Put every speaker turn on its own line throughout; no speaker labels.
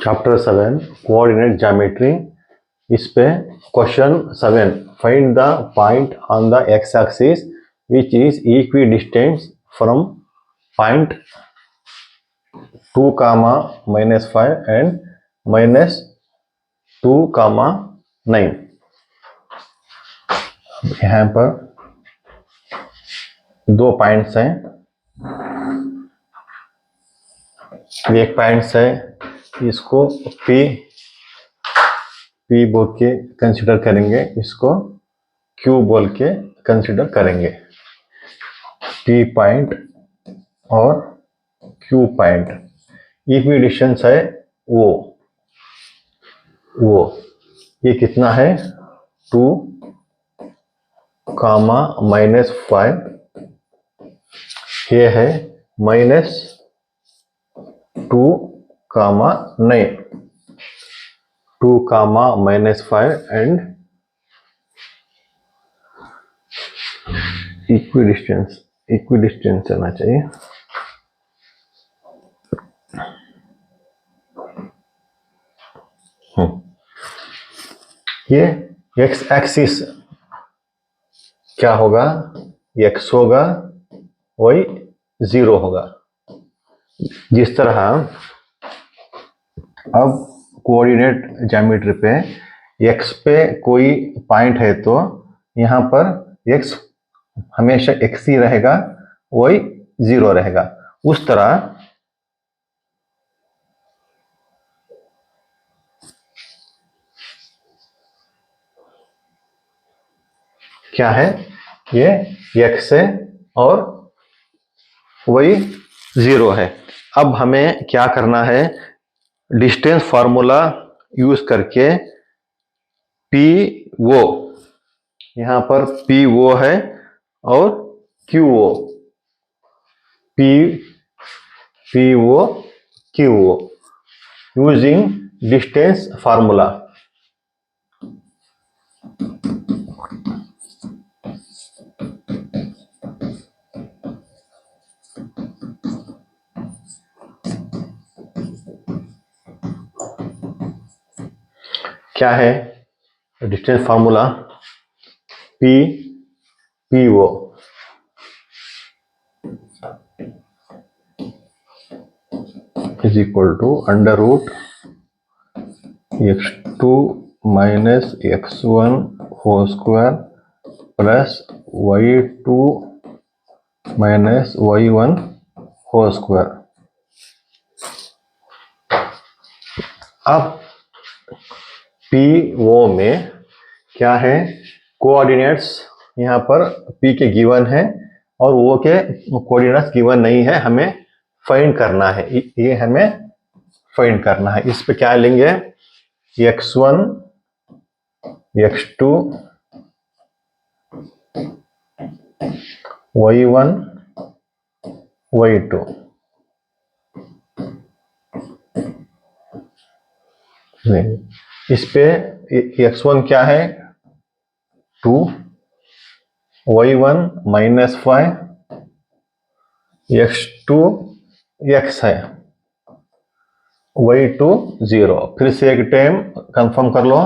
Chapter 7 coordinate geometry. इस पे question 7, find the point on the x axis which is equi distance from point 2, -5 and -2, 9। यहाँ पर दो points हैं। एक पॉइंट्स है, इसको P बोल के कंसिडर करेंगे, इसको Q बोल के कंसिडर करेंगे। P पॉइंट और Q पॉइंट इक्वी डिस्टेंस है वो ये कितना है 2, -5, ये है -2, 9। 2, -5 एंड इक्वी डिस्टेंस आना चाहिए। ये एक्स एक्सिस क्या होगा, एक्स होगा, y 0 होगा। जिस तरह अब कोऑर्डिनेट ज्योमेट्री पे x पे कोई पॉइंट है तो यहाँ पर x हमेशा x ही रहेगा, y 0 रहेगा। उस तरह क्या है, ये x है और y 0 है। अब हमें क्या करना है, डिस्टेंस फार्मूला यूज करके P वो, यहाँ पर P वो है और Q वो, P वो Q वो, यूजिंग डिस्टेंस फार्मूला। क्या है डिस्टेंस फार्मूला, P वो is equal to √ x2 - x1 whole square plus y2 - y1 whole square. अब PO में क्या है, कोऑर्डिनेट्स यहाँ पर P के गिवन है और वो के कोऑर्डिनेट्स गिवन नहीं है, हमें फाइंड करना है। ये हमें फाइंड करना है। इस पे क्या लेंगे, x1 x2 y1 y2। इस पे x1 क्या है 2, y1 -5, x2 x है, y2 0। फिर से एक टाइम कंफर्म कर लो,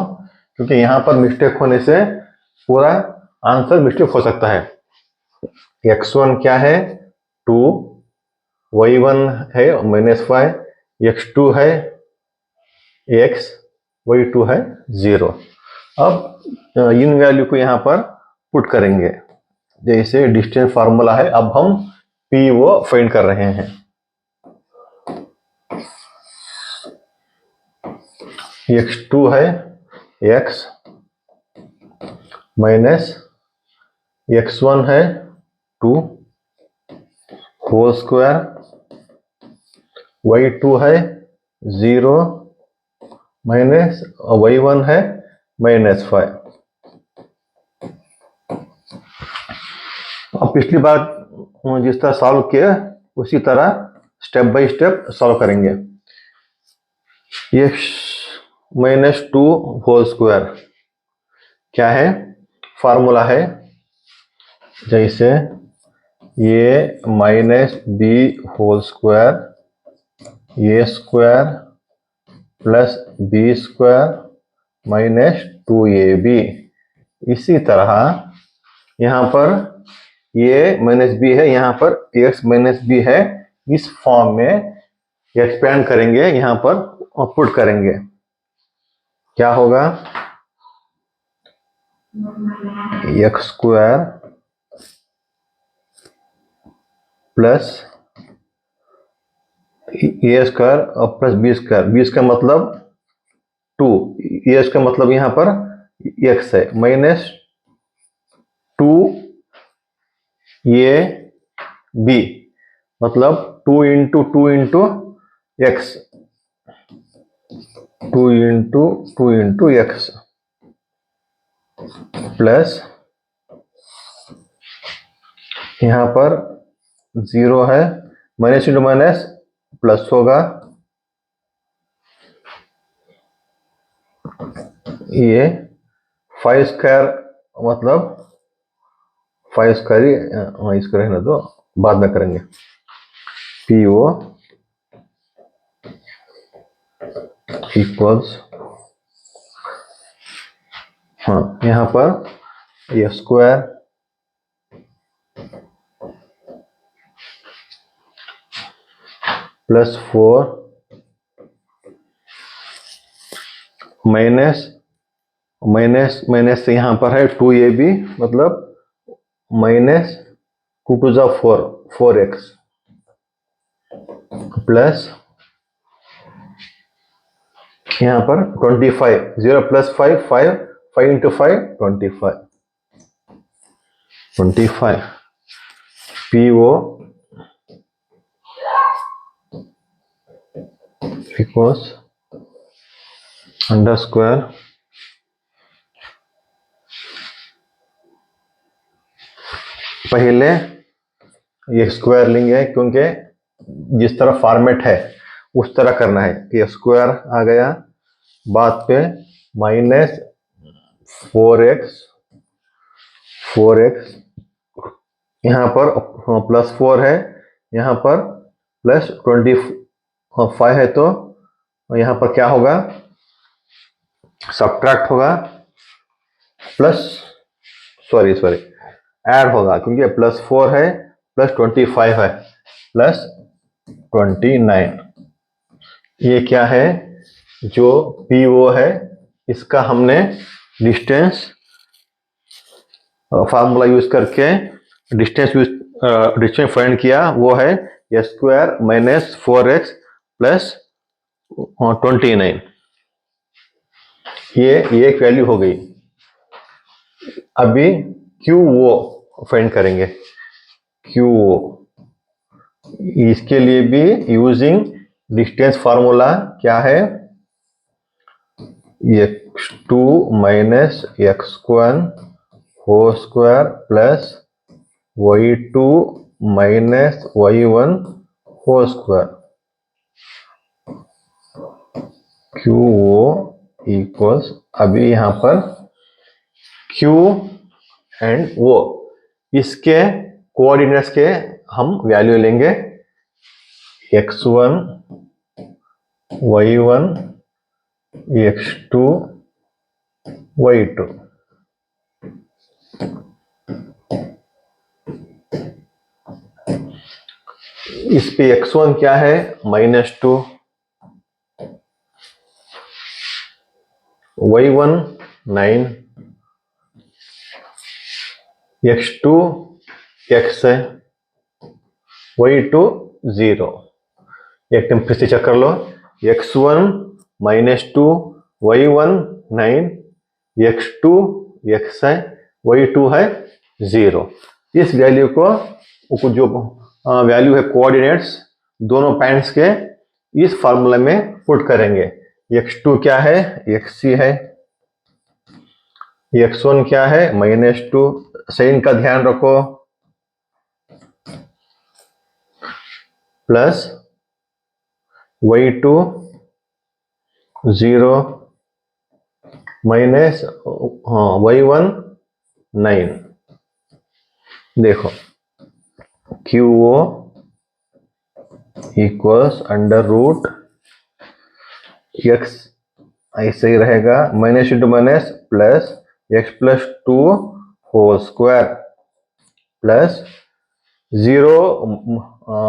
क्योंकि यहां पर मिस्टेक होने से पूरा आंसर मिस्टेक हो सकता है। x1 क्या है 2, y1 है -5, x2 है x, y2 है 0। अब इन वैल्यू को यहां पर पुट करेंगे, जैसे डिस्टेंस फार्मूला है। अब हम P वो फाइंड कर रहे हैं। x2 है x माइनस x1 है 2 होल स्क्वायर, y2 है 0 माइनस y1 है -5। अब पिछली बार जिस तरह सॉल्व किया उसी तरह स्टेप बाय स्टेप सॉल्व करेंगे। x -2 होल स्क्वायर क्या है, फार्मूला है जैसे ये -b whole square a square plus B square minus 2ab। इसी तरह यहाँ पर ए माइनस बी है, यहाँ पर एक्स माइनस बी है। इस फॉर्म में एक्सपेंड करेंगे, यहाँ पर पुट करेंगे, क्या होगा? एक्स स्क्वायर प्लस ए स्क्वायर और plus B square. B square मतलब 2, ए स्क्वायर मतलब यहाँ पर एक्स है, माइनस 2 ए बी मतलब 2 into 2 into x, 2 into x plus यहाँ पर 0 है, माइनस इंटू माइनस प्लस होगा, ये 5 स्क्वायर मतलब 5 स्क्वायर ही, इसको रहने दो, बाद में करेंगे। पी ओ इक्वल्स, हाँ यहाँ पर A square plus 4 minus minus minus से यहाँ पर है 2ab मतलब माइनस 2 टू जा 4, 4x प्लस यहाँ पर 25, 0 plus 5, 5 into 5 25 P O equals under square पहले ये स्क्वायर लेंगे क्योंकि जिस तरह फॉर्मेट है उस तरह करना है। ये स्क्वायर आ गया, बाद पे माइनस 4x यहाँ पर प्लस 4 है, यहाँ पर प्लस 25 है, तो यहाँ पर क्या होगा? सब्ट्रैक्ट होगा, प्लस सॉरी ऐड होगा क्योंकि प्लस 4 है प्लस 25 है प्लस 29। ये क्या है? जो पी ओ है इसका हमने डिस्टेंस फार्मूला यूज करके डिस्टेंस फाइंड किया, वो है A square minus 4x plus 29। ये एक वैल्यू हो गई। अभी क्यू ओ फाइंड करेंगे। क्यू ओ, इसके लिए भी यूजिंग डिस्टेंस फार्मूला क्या है? x2 minus x1 whole square plus y2 minus y1 whole square. Q O equals, अभी यहां पर Q एंड O इसके कोऑर्डिनेट्स के हम वैल्यू लेंगे, x1 y1 x2 y2। इस पे x1 क्या है? -2, y1 9, x2 x है, y2 0। एक टाइम फिर से चेक कर लो, x1 -2 y1 9 x2 x है, y2 है 0। इस वैल्यू को जो वैल्यू है कोऑर्डिनेट्स दोनों पॉइंट्स के, इस फार्मूला में पुट करेंगे। x2 क्या है? xc है, x1 क्या है? -2, साइन का ध्यान रखो, प्लस y2 0 माइनस y1 9। देखो QO equals under root x ऐसे ही रहेगा, minus into minus plus x plus 2 whole square plus 0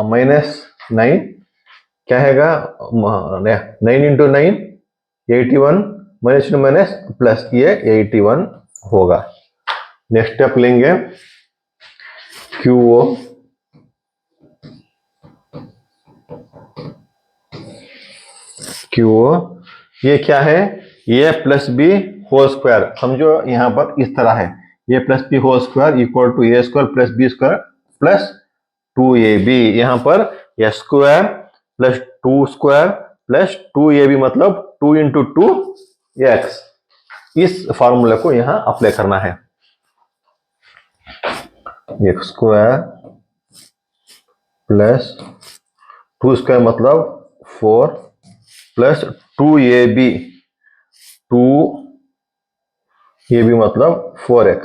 minus 9 क्या हैगा, 9 into 9 81 minus into minus plus ये 81 होगा। नेक्स्ट स्टेप लेंगे क्यू ओ क्यू ओ, ये क्या है, A plus B whole square, समझो यहां पर इस तरह है, A plus B whole square equal to A square plus B square plus 2ab, यहां पर A square plus 2 square plus 2ab मतलब 2 इंटू 2 एक्स, इस फॉर्मूले को यहां अप्लाई करना है। एक्स स्क्वायर प्लस 2 स्क्वायर मतलब 4 प्लस 2ab, 2ab मतलब 4x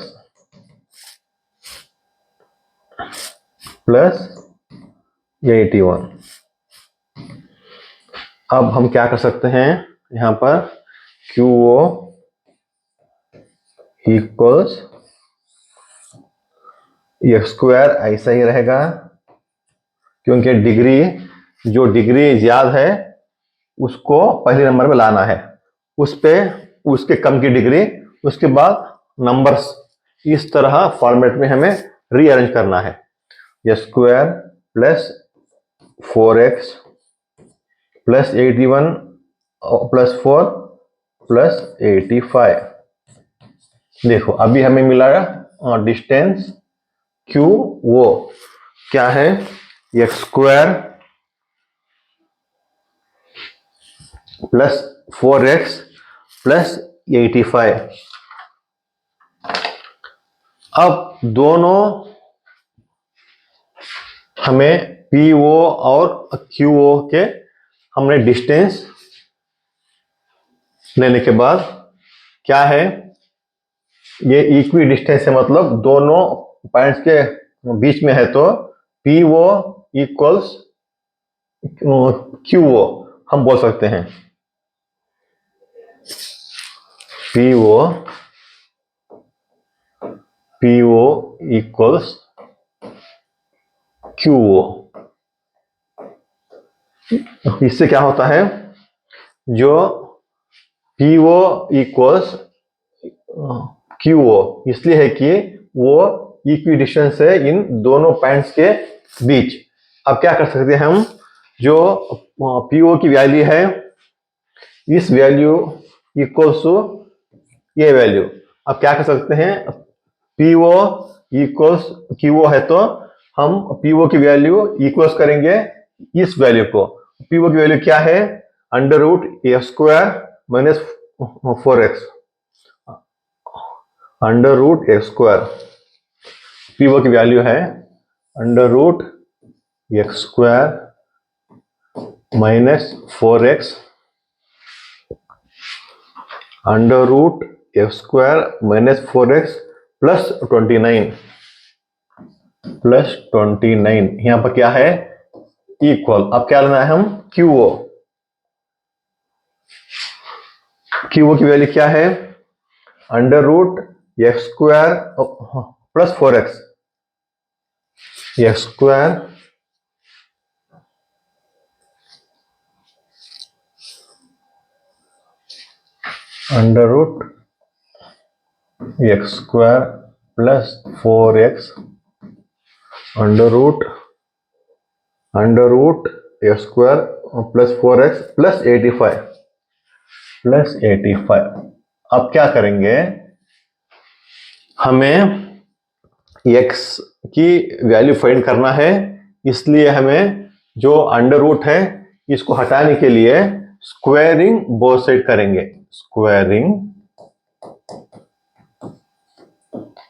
प्लस 81। अब हम क्या कर सकते हैं, यहां पर Q O equals X square ऐसा ही रहेगा, क्योंकि डिग्री, जो डिग्री याद है उसको पहले नंबर में लाना है, उस पे उसके कम की डिग्री, उसके बाद नंबर्स, इस तरह फॉर्मेट में हमें रीअरेंज करना है। X square plus 4x plus 81 plus 4 plus 85। देखो अभी हमें मिला डिस्टेंस क्यू वो क्या है, x square plus 4x plus 85। अब दोनों हमें पी ओ और क्यू ओ के हमने डिस्टेंस लेने के बाद क्या है, ये इक्वी डिस्टेंस है, मतलब दोनों पॉइंट्स के बीच में है, तो P O equals Q O हम बोल सकते हैं। P O equals Q O, इससे क्या होता है, जो P O equals Q O इसलिए है कि वो इक्वी डिस्टेंस है इन दोनों पॉइंट्स के बीच। अब क्या कर सकते हैं हम, जो पी ओ की वैल्यू है, इस वैल्यू इक्वल्स टू ये वैल्यू, अब क्या कर सकते हैं, P O equals Q O है, तो हम पी ओ की वैल्यू इक्वल्स करेंगे इस वैल्यू को। पी ओ की वैल्यू क्या है, अंडर रूट ए square minus 4x, under root x square, P O की वैल्यू है under root x square minus 4x under root x square minus 4x plus 29 plus 29, यहां पर क्या है, इक्वल। अब क्या लेना है हम, क्यू ओ, क्यू ओ की वैल्यू क्या है, under root x square plus 4x, X square under root x square plus 4x under root x square plus 4x plus 85 plus 85। अब क्या करेंगे, हमें x की वैल्यू फाइंड करना है, इसलिए हमें जो अंडर रूट है इसको हटाने के लिए स्क्वायरिंग बोथ साइड करेंगे, स्क्वायरिंग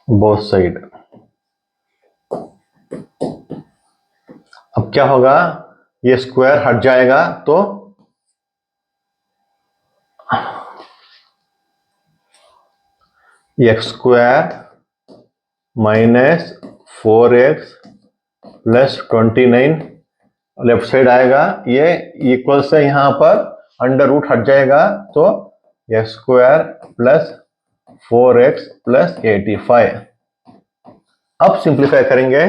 बोथ साइड। अब क्या होगा, ये स्क्वायर हट जाएगा, तो x square minus 4x plus 29 left side आएगा, ये इक्वल से यहां पर अंडर रूट हट जाएगा तो x square plus 4x plus 85। अब सिंप्लीफाई करेंगे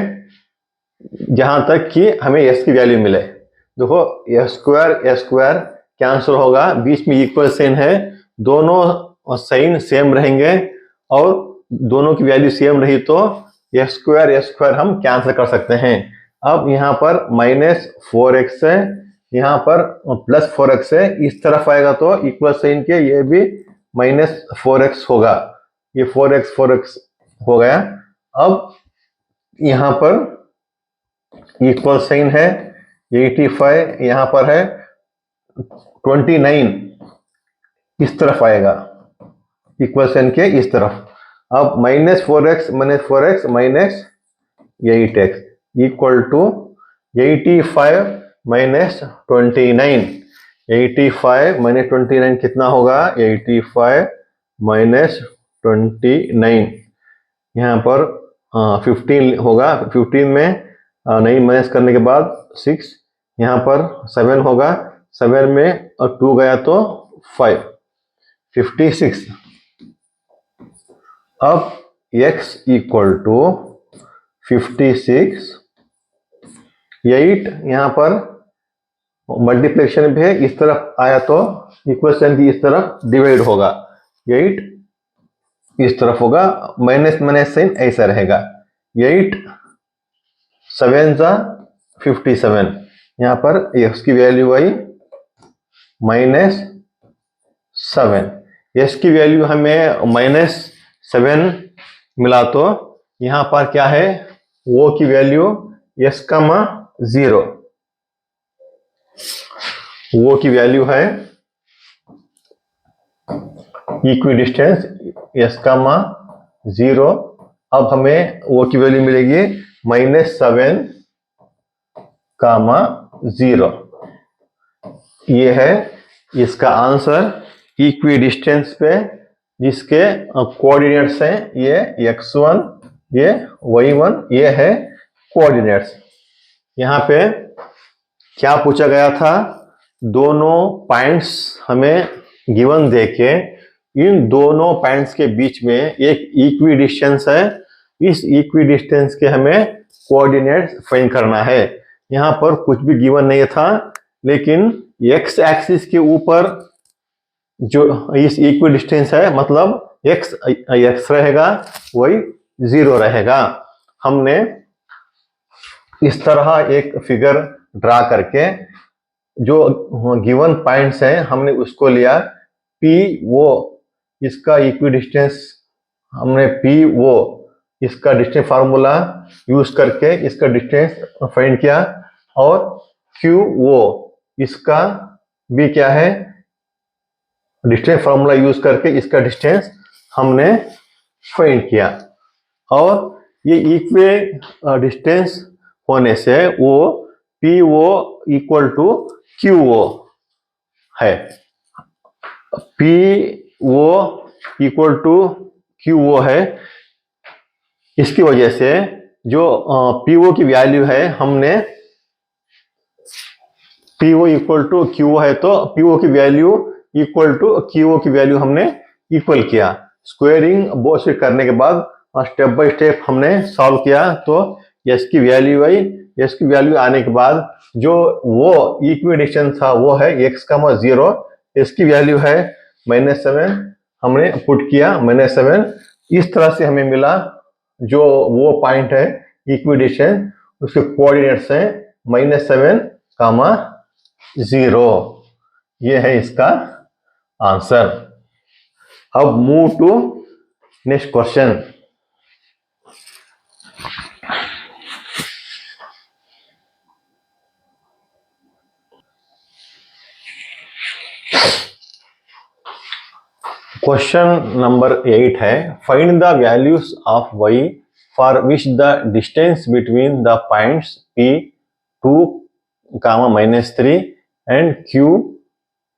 जहां तक कि हमें s की वैल्यू मिले। देखो s स्क्वायर कैंसिल होगा, बीच में इक्वल साइन है, दोनों साइन सेम रहेंगे और दोनों की वैल्यू सेम रही तो s स्क्वायर हम कैंसिल कर सकते हैं। अब यहाँ पर -4x है, यहाँ पर +4x है, इस तरफ आएगा तो इक्वल साइन के ये भी -4x होगा, ये 4x हो गया। अब यहाँ पर इक्वल साइन है, 85 यहाँ पर है, 29 इस तरफ आएगा इक्वल साइन के इस तरफ। अब -4x -8x इक्वल टू 85 -29। 85 -29 कितना होगा? 85 -29 यहाँ पर 15 होगा, 15 में नहीं माइनस करने के बाद 6, यहाँ पर 7 होगा, 7 में 2 गया तो 5, 56। अब x इक्वल टू 56, 8 यहाँ पर मल्टीप्लिकेशन भी है, इस तरफ आया तो इक्वल साइन की इस तरफ डिवाइड होगा, 8 इस तरफ होगा, माइनस माइनस साइन ऐसा रहेगा, 8 7 57, यहाँ पर x की वैल्यू आई -7। x की वैल्यू हमें -7 मिला तो यहाँ पर क्या है, वो की वैल्यू s, 0, वो की वैल्यू है इक्विडिस्टेंस s, 0। अब हमें वो की वैल्यू मिलेगी -7, 0। ये है इसका आंसर इक्विडिस्टेंस पे, जिसके कोऑर्डिनेट्स हैं ये x1, ये y1, ये है कोऑर्डिनेट्स। यहाँ पे क्या पूछा गया था, दोनों पॉइंट्स हमें गिवन देके इन दोनों पॉइंट्स के बीच में एक इक्विडिस्टेंस है, इस इक्विडिस्टेंस के हमें कोऑर्डिनेट्स फाइंड करना है। यहाँ पर कुछ भी गिवन नहीं था, लेकिन x एक्सिस के ऊपर जो इस इक्विडिस्टेंस है, मतलब x रहेगा, y 0 रहेगा। हमने इस तरह एक फिगर ड्रा करके जो गिवन पॉइंट्स हैं हमने उसको लिया, P वो इसका इक्विडिस्टेंस, हमने P वो इसका डिस्टेंस फार्मूला यूज करके इसका डिस्टेंस फाइंड किया, और Q वो इसका भी क्या है, डिस्टेंस फार्मूला यूज करके इसका डिस्टेंस हमने फाइंड किया। और ये इक्वे डिस्टेंस होने से वो PO इक्वल टू QO है, PO इक्वल टू QO है। इसकी वजह से जो PO की वैल्यू है, हमने PO इक्वल टू QO है तो PO की वैल्यू इक्वल टू QO की वैल्यू हमने इक्वल किया। स्क्वायरिंग बोथ साइड करने के बाद स्टेप बाय स्टेप हमने सॉल्व किया तो s की वैल्यू आई। s की वैल्यू आने के बाद जो वो इक्विडिस्टेंस था वो है x, 0, s की वैल्यू है -7, हमने पुट किया -7। इस तरह से हमें मिला जो वो पॉइंट है इक्विडिस्टेंस, उसके कोऑर्डिनेट्स हैं -7, 0। ये है इसका आंसर। अब move to next question. Question number 8 है, find the values of y for which the distance between the points P 2, -3 and Q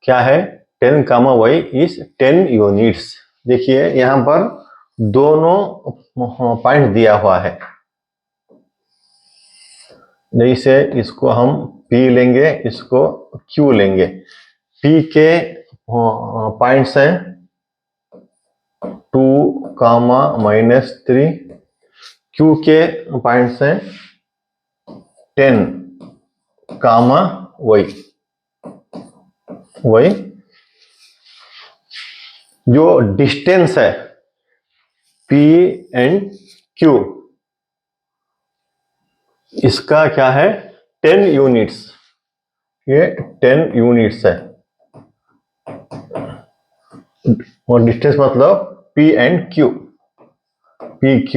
क्या है 10, y इज 10 यूनिट्स। देखिए यहाँ पर दोनों पॉइंट दिया हुआ है, जैसे इसको हम P लेंगे, इसको Q लेंगे। P के पॉइंट्स हैं 2, -3, Q के पॉइंट्स हैं 10, y जो डिस्टेंस है P एंड Q, इसका क्या है 10 यूनिट्स, ये 10 यूनिट्स है, और डिस्टेंस मतलब P and Q, PQ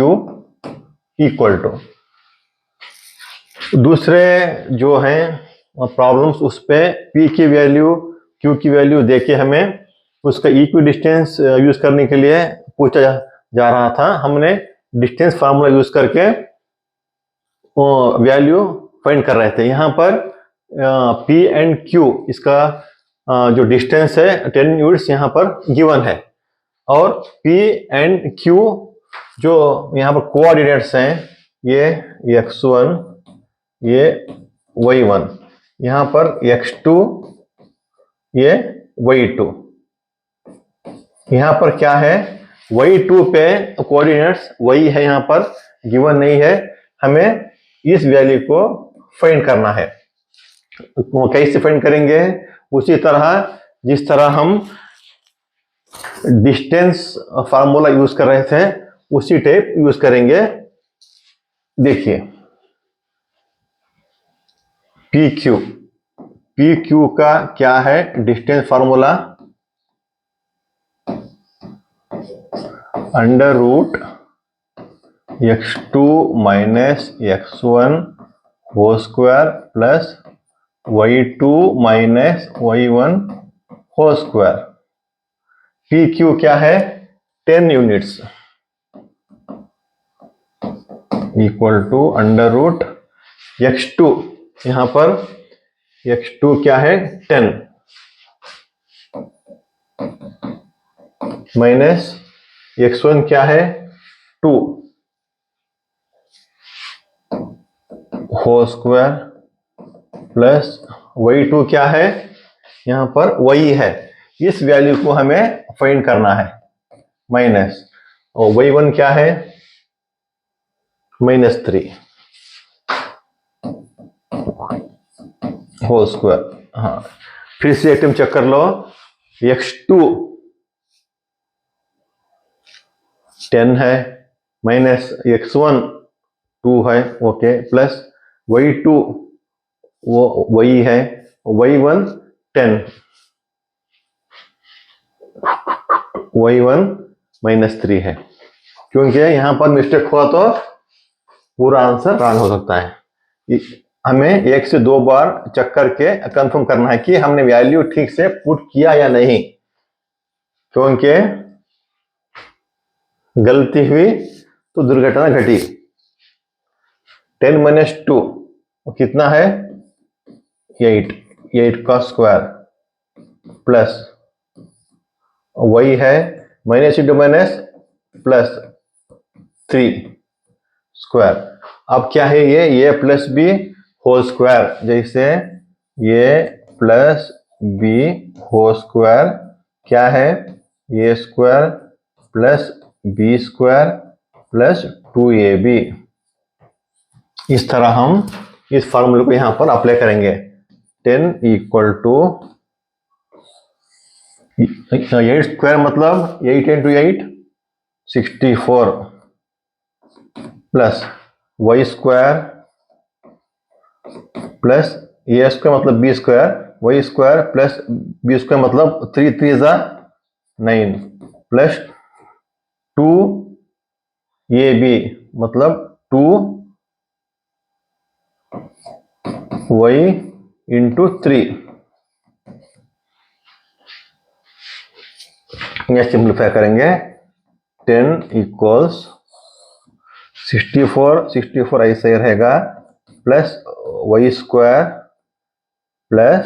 equal to. दूसरे जो हैं प्रॉब्लम्स उस पे P की वैल्यू Q की वैल्यू देके हमें उसका इक्वी डिस्टेंस यूज करने के लिए पूछा जा रहा था। हमने डिस्टेंस फार्मूला यूज करके वैल्यू फाइंड कर रहे थे। यहाँ पर P एंड Q इसका जो डिस्टेंस है 10 यूनिट्स यहाँ पर गिवन है, और P एंड Q जो यहाँ पर कोऑर्डिनेट्स हैं ये x1, ये y1, यहाँ पर x2, ये y2। यहाँ पर क्या है y2 पे कोऑर्डिनेट्स y है, यहाँ पर गिवन नहीं है, हमें इस वैल्यू को फाइंड करना है। कैसे फाइंड करेंगे? उसी तरह जिस तरह हम डिस्टेंस फार्मूला यूज कर रहे थे उसी टाइप यूज करेंगे। देखिए PQ का क्या है distance formula, √x2 - x1 whole square plus y2 - y1 whole square. PQ क्या है 10 यूनिट्स इक्वल टू √x2, यहां पर x2 क्या है 10 माइनस x1 क्या है 2 होल स्क्वायर प्लस y2 क्या है यहां पर y है, इस वैल्यू को हमें फाइंड करना है, माइनस, और y1 क्या है -3 होल स्क्वायर। हाँ, फिर से एक टाइम चेक कर लो, x2 10 है, माइनस x1 2 है, ओके, प्लस y2 वो वही है, y1 10, y1 -3 है। क्योंकि यहां पर मिस्टेक हुआ तो पूरा आंसर रॉन्ग हो सकता है। हमें 1 से 2 बार चेक करके कंफर्म करना है कि हमने वैल्यू ठीक से पुट किया या नहीं, क्योंकि गलती हुई तो दुर्घटना घटी। 10 - 2 कितना है 8 का स्क्वायर प्लस वही है -× प्लस 3 स्क्वायर। अब क्या है ये प्लस बी होल स्क्वायर, जैसे ये प्लस बी होल स्क्वायर क्या है A square plus B square plus 2ab। इस तरह हम इस फॉर्मूले को यहां पर अप्लाई करेंगे। 10 इक्वल टू 8 स्क्वायर मतलब 8 × 8 64 प्लस y स्क्वायर प्लस ए स्क्वायर मतलब b square, y square plus B square मतलब 3 3 9 प्लस 2ab मतलब 2y × 3। यह सिंप्लीफाई करेंगे, 10 इक्वल्स 64 ऐसे ही रहेगा, प्लस y स्क्वायर प्लस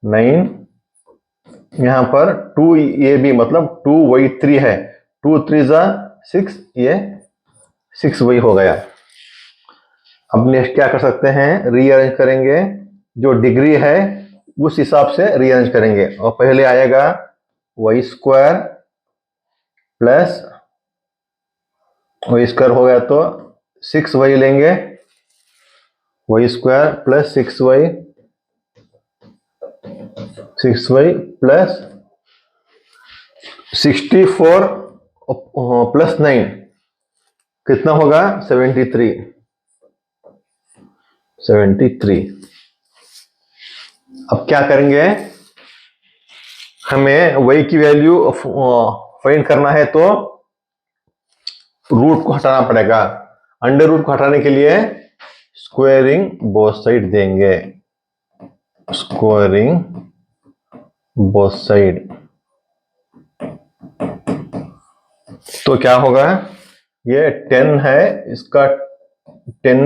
9, यहां पर 2ab मतलब 2y3 है, 2 3 6, ये 6y हो गया। अब नेक्स्ट क्या कर सकते हैं, रीअरेंज करेंगे, जो डिग्री है उस हिसाब से रीअरेंज करेंगे। और पहले आएगा y square plus Y square हो गया तो 6y लेंगे, y square plus 6y plus 64 plus 9 कितना होगा 73। अब क्या करेंगे, हमें y की वैल्यू फाइंड करना है तो रूट को हटाना पड़ेगा। अंडर रूट को हटाने के लिए स्क्वायरिंग बोथ साइड देंगे, स्क्वायरिंग बोथ साइड। तो क्या होगा, ये 10 है, इसका 10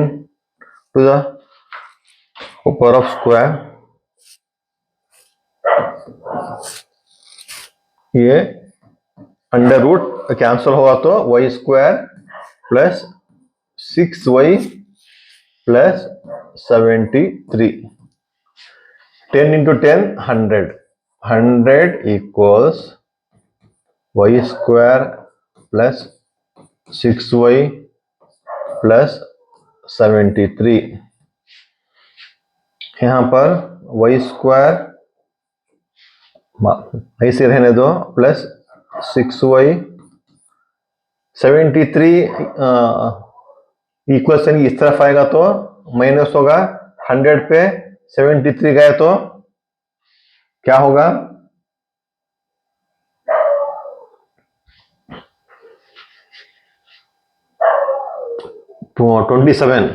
to the power of square, ये अंडर रूट कैंसिल होगा तो y square plus 6y plus 73। 10 into 10 100 equals y square plus 6y plus 73। यहां पर वाई स्क्वायर ऐसे रहने दो प्लस 6y 73 इक्वेशन इस तरफ आएगा तो माइनस होगा, 100 पे 73 गए तो क्या होगा, तो 27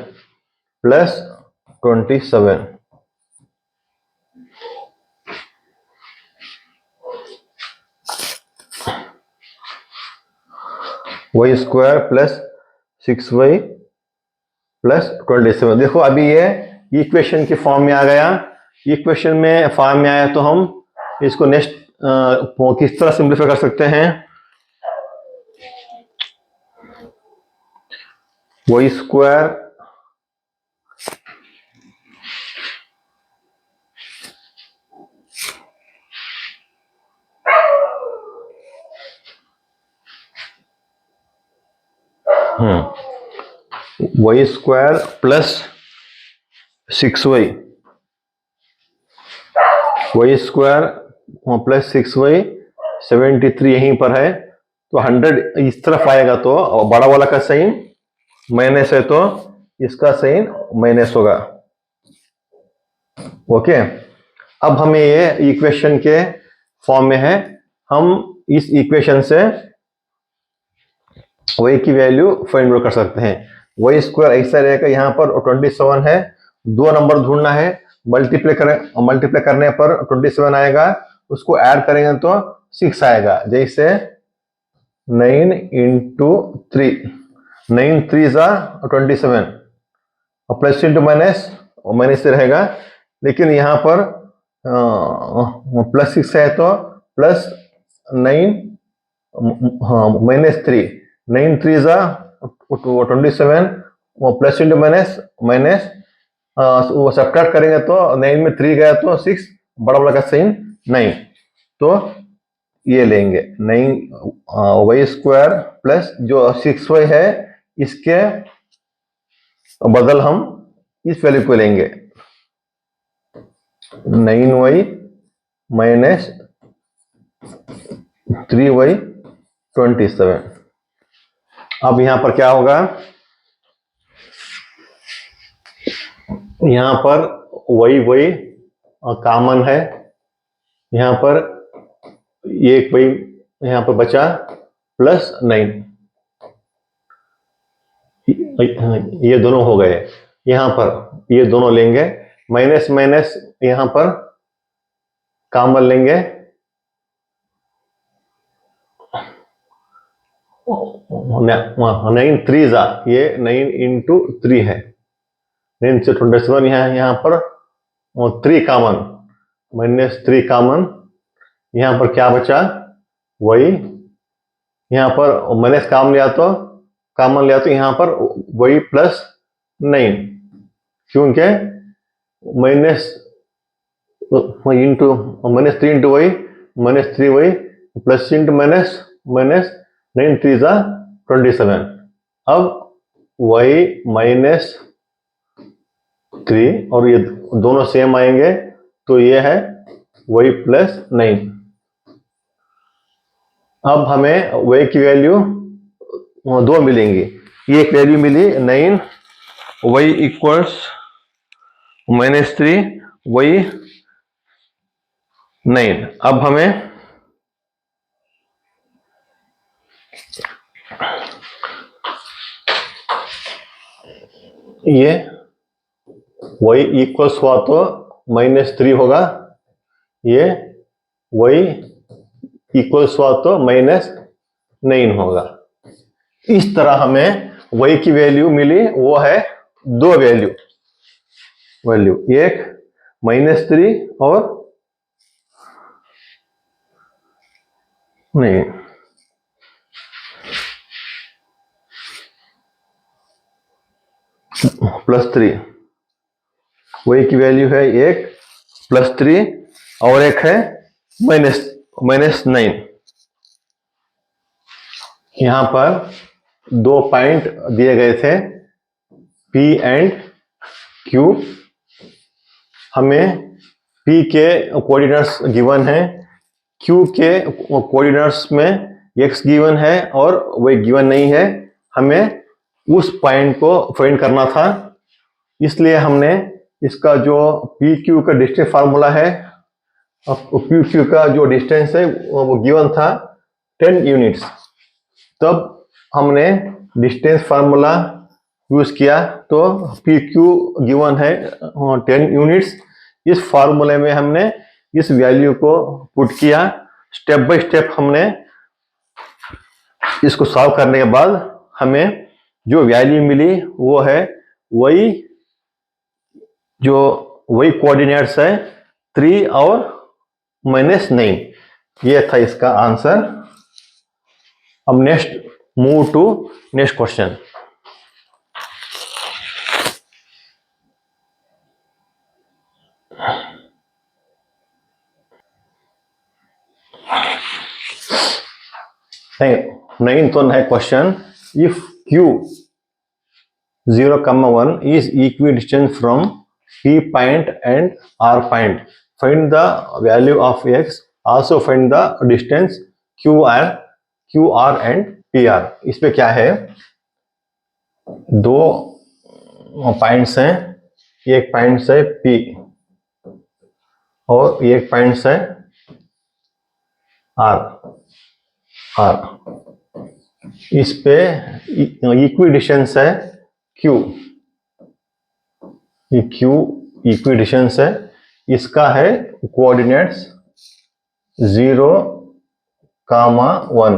plus 27 y square plus 6y plus 27। देखो अभी ये इक्वेशन के फॉर्म में आ गया। इक्वेशन में फॉर्म में आया तो हम इसको नेक्स्ट किस तरह सिंप्लीफाई कर सकते हैं, y square y square plus 6y, y square plus 6y 73 यहीं पर है तो 100 इस तरफ आएगा तो बड़ा वाला का साइन माइनस है तो इसका साइन माइनस होगा। ओके, अब हमें ये इक्वेशन के फॉर्म में है, हम इस इक्वेशन से y की वैल्यू फाइंड आउट कर सकते हैं। वाई स्क्वायर ऐसा रहेगा, यहां पर 27 है, दो नंबर ढूंढना है, मल्टीप्लाई करने पर 27 आएगा, उसको ऐड करेंगे तो 6 आएगा। जैसे 9 इंटू 3, 9 3 जा 27 और प्लस इंटू माइनस माइनस से रहेगा, लेकिन यहां पर प्लस 6 है तो प्लस 9 माइनस 3, 9 3 जा 27 प्लस इंटू माइनस माइनस, वो सब्ट्रैक्ट करेंगे तो 9 में 3 गया तो 6, बड़ा बड़ा का साइन 9, तो ये लेंगे 9 वाई स्क्वायर प्लस जो 6y है इसके बदल हम इस वैल्यू को लेंगे 9y माइनस 3y 27। अब यहां पर क्या होगा, यहां पर y कॉमन है, यहां पर एक y यहां पर बचा प्लस 9, ये दोनों हो गए, यहां पर ये दोनों लेंगे, माइनस माइनस यहां पर कॉमन लेंगे, 9 3 जा, ये 9 इंटू 3 है, 9 से 27 यहां पर 3 कॉमन, माइनस 3 कॉमन, यहां पर क्या बचा वही, यहां पर माइनस कॉमन लिया तो यहां पर वही प्लस 9, क्योंकि minus into -3 into y -3y plus into minus minus 9 3 जा 27। अब y -3 और ये दोनों सेम आएंगे तो ये है y प्लस 9। अब हमें y की वैल्यू दो मिलेंगी। ये एक वैल्यू मिली 9 y इक्वल्स -3 y 9। अब हमें ये y इक्वल्स हुआ तो -3 होगा, ये y इक्वल्स हुआ तो -9 होगा। इस तरह हमें y की वैल्यू मिली, वो है दो वैल्यू एक -3 और नहीं +3। y की वैल्यू है एक +3 और एक है -9। यहां पर दो पॉइंट दिए गए थे P एंड Q। हमें P के कोऑर्डिनेट्स गिवन है, Q के कोऑर्डिनेट्स में x गिवन है और y गिवन नहीं है। हमें उस पॉइंट को फाइंड करना था, इसलिए हमने इसका जो PQ का डिस्टेंस फार्मूला है, PQ का जो डिस्टेंस है वो गिवन था 10 यूनिट्स। तब हमने डिस्टेंस फार्मूला यूज किया तो PQ गिवन है 10 यूनिट्स। इस फार्मूले में हमने इस वैल्यू को पुट किया। स्टेप बाय स्टेप हमने इसको सॉल्व करने के बाद हमें जो वैल्यू मिली वो है वही जो वही कोऑर्डिनेट्स है 3 और -9। ये था इसका आंसर। अब next move to next question. नहीं तो है question, if Q 0,1 is equidistant from P point and R point, find the value of x, also find the distance QR and PR। इस पे क्या है, दो पॉइंट्स हैं, एक पॉइंट है P और एक पॉइंट है R। इस पे इक्विडिस्टेंस है Q, ये Q इक्विडिस्टेंस है। इसका है कोऑर्डिनेट्स 0,1।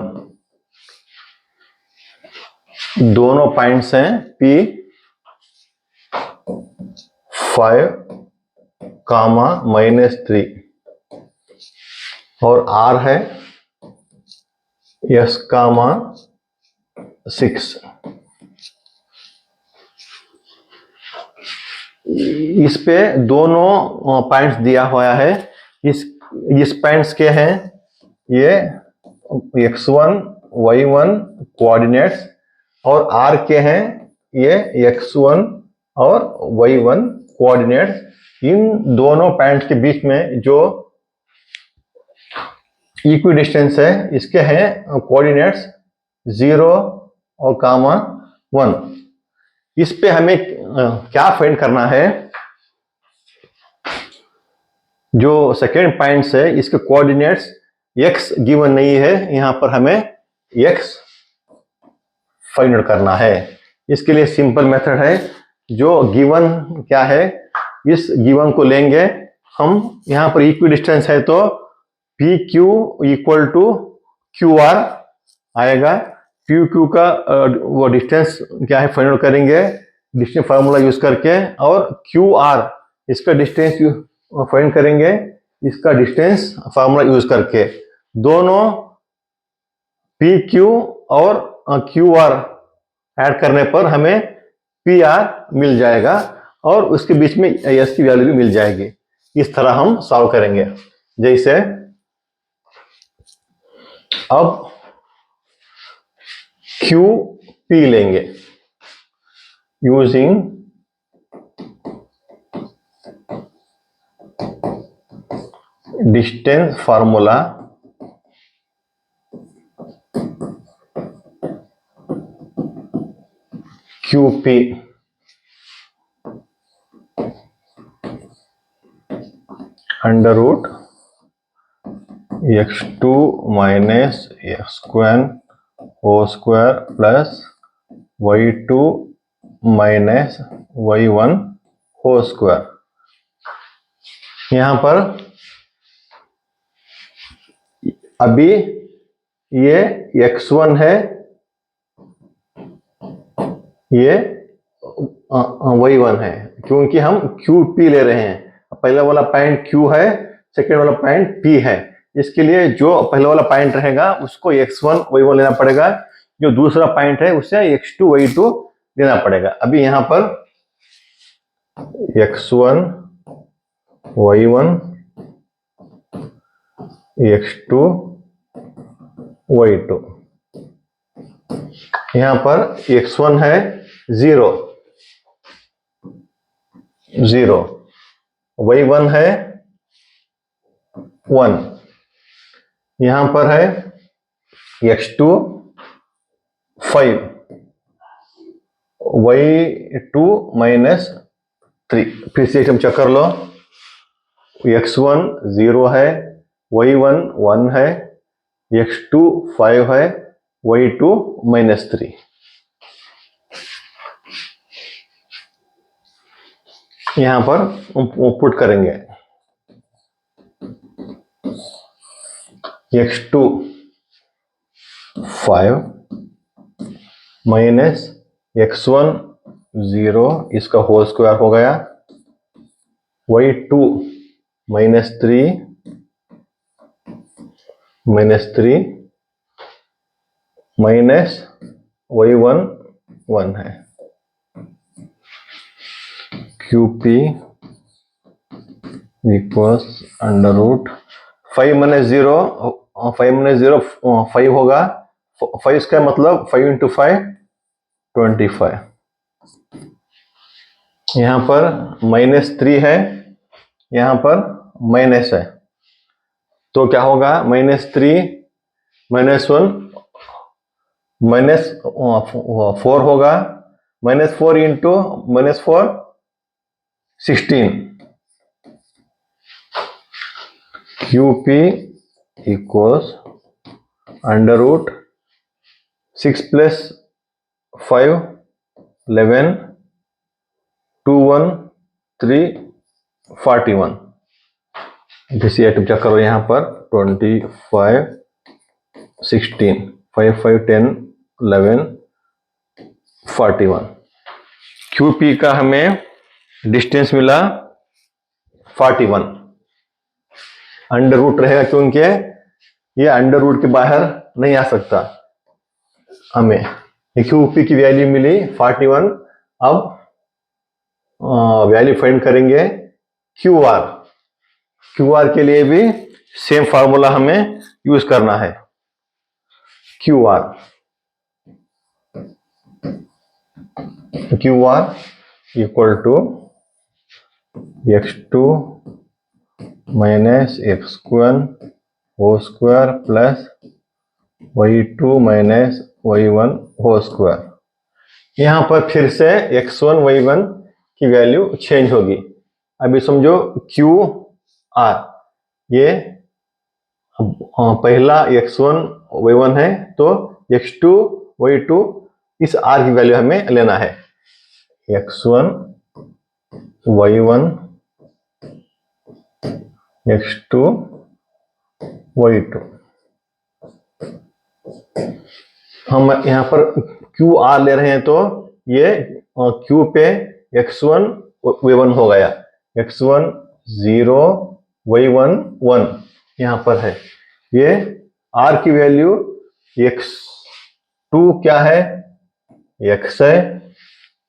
दोनों पॉइंट्स हैं P 5, -3 और R है S, 6। इस पे दोनों पॉइंट्स दिया हुआ है। इस पॉइंट्स के हैं ये x1 y1 कोऑर्डिनेट्स और R के हैं ये x1 और y1 कोऑर्डिनेट्स। इन दोनों पॉइंट्स के बीच में जो इक्विडिस्टेंस है इसके हैं कोऑर्डिनेट्स 0 और 1। इस पे हमें क्या फाइंड करना है, जो सेकेंड पॉइंट्स है इसके कोऑर्डिनेट्स x गिवन नहीं है, यहां पर हमें x फाइंड आउट करना है। इसके लिए सिंपल मेथड है, जो गिवन क्या है इस गिवन को लेंगे हम। यहां पर इक्विडिस्टेंस है तो PQ इक्वल टू QR आएगा। PQ का वो डिस्टेंस क्या है फाइंड आउट करेंगे डिस्टेंस फार्मूला यूज करके, और QR इसका डिस्टेंस फाइंड करेंगे इसका डिस्टेंस फार्मूला यूज करके। दोनों PQ और QR ऐड करने पर हमें PR मिल जाएगा और उसके बीच में S की वैल्यू भी मिल जाएगी। इस तरह हम सॉल्व करेंगे। जैसे अब क्यू पी लेंगे using distance formula QP under root x2 minus x1 whole square plus y2 minus y1 whole square. यहां पर अभी ये x1 है, ये y1 है, क्योंकि हम QP ले रहे हैं। पहला वाला पॉइंट Q है, सेकेंड वाला पॉइंट P है। इसके लिए जो पहला वाला पॉइंट रहेगा उसको x1 y1 लेना पड़ेगा, जो दूसरा पॉइंट है उसे x2 y2 लेना पड़ेगा। अभी यहां पर x1 y1 x2 y2, यहां पर x1 है 0 0, y1 है 1, यहां पर है x2 5, y2 माइनस 3। फिर से हम चेक कर लो, x1 0 है, y1 1 है, x2 5 है, y2 माइनस 3। यहां पर पुट करेंगे x2 5 माइनस x1 0, इसका होल स्क्वायर हो गया, y2 माइनस 3 माइनस y1 1 है। QP equals under root 5 minus 0, 5 minus 0 5 होगा, 5 का मतलब 5 इंटू 5 25। यहां पर माइनस 3 है, यहां पर माइनस है, तो क्या होगा माइनस 3 माइनस 1 माइनस 4 होगा, minus 4 into minus 4 16। QP equals under root 6 plus 5 11 2 1 3 41। इसे चेक करो, यहां पर 25 16 5 5 10 11 41। QP का हमें डिस्टेंस मिला 41। अंडर रूट रहेगा क्योंकि ये अंडर रूट के बाहर नहीं आ सकता। हमें QP की वैल्यू मिली 41। अब वैल्यू फाइंड करेंगे QR। QR के लिए भी सेम फार्मूला हमें यूज करना है। QR equal to x2 minus x1 whole square plus y2 minus y1 whole square. यहां पर फिर से x1 y1 की वैल्यू चेंज होगी। अभी समझो QR, ये पहला x1 y1 है, तो x2 y2 इस r की वैल्यू हमें लेना है। x1 y1 x2 y2, हम यहां पर QR ले रहे हैं, तो ये Q पे x1 y1 हो गया, x1 0 y1 1 यहां पर है। ये r की वैल्यू x2 क्या है, x है,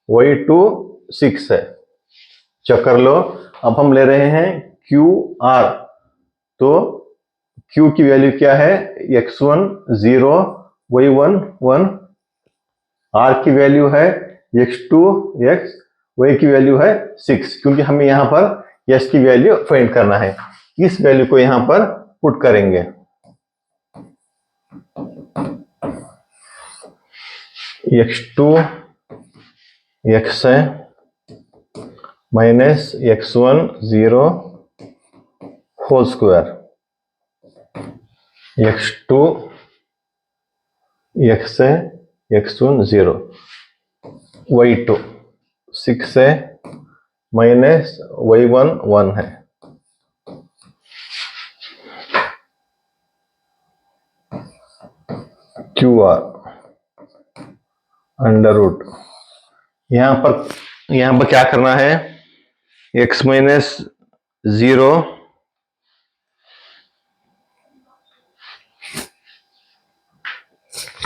y2 6 है। चेक कर लो। अब हम ले रहे हैं क्यू आर, तो क्यू की वैल्यू क्या है, x1 0, y1 1, आर की वैल्यू है x2 x, y की वैल्यू है 6, क्योंकि हमें यहां पर s की वैल्यू फाइंड करना है। इस वैल्यू को यहां पर पुट करेंगे। x2 x है minus x1 0 whole square, x2 x है x1 0, y2 6 है माइनस y1 1 है। क्यू आर अंडर रूट, यहां पर क्या करना है, x माइनस 0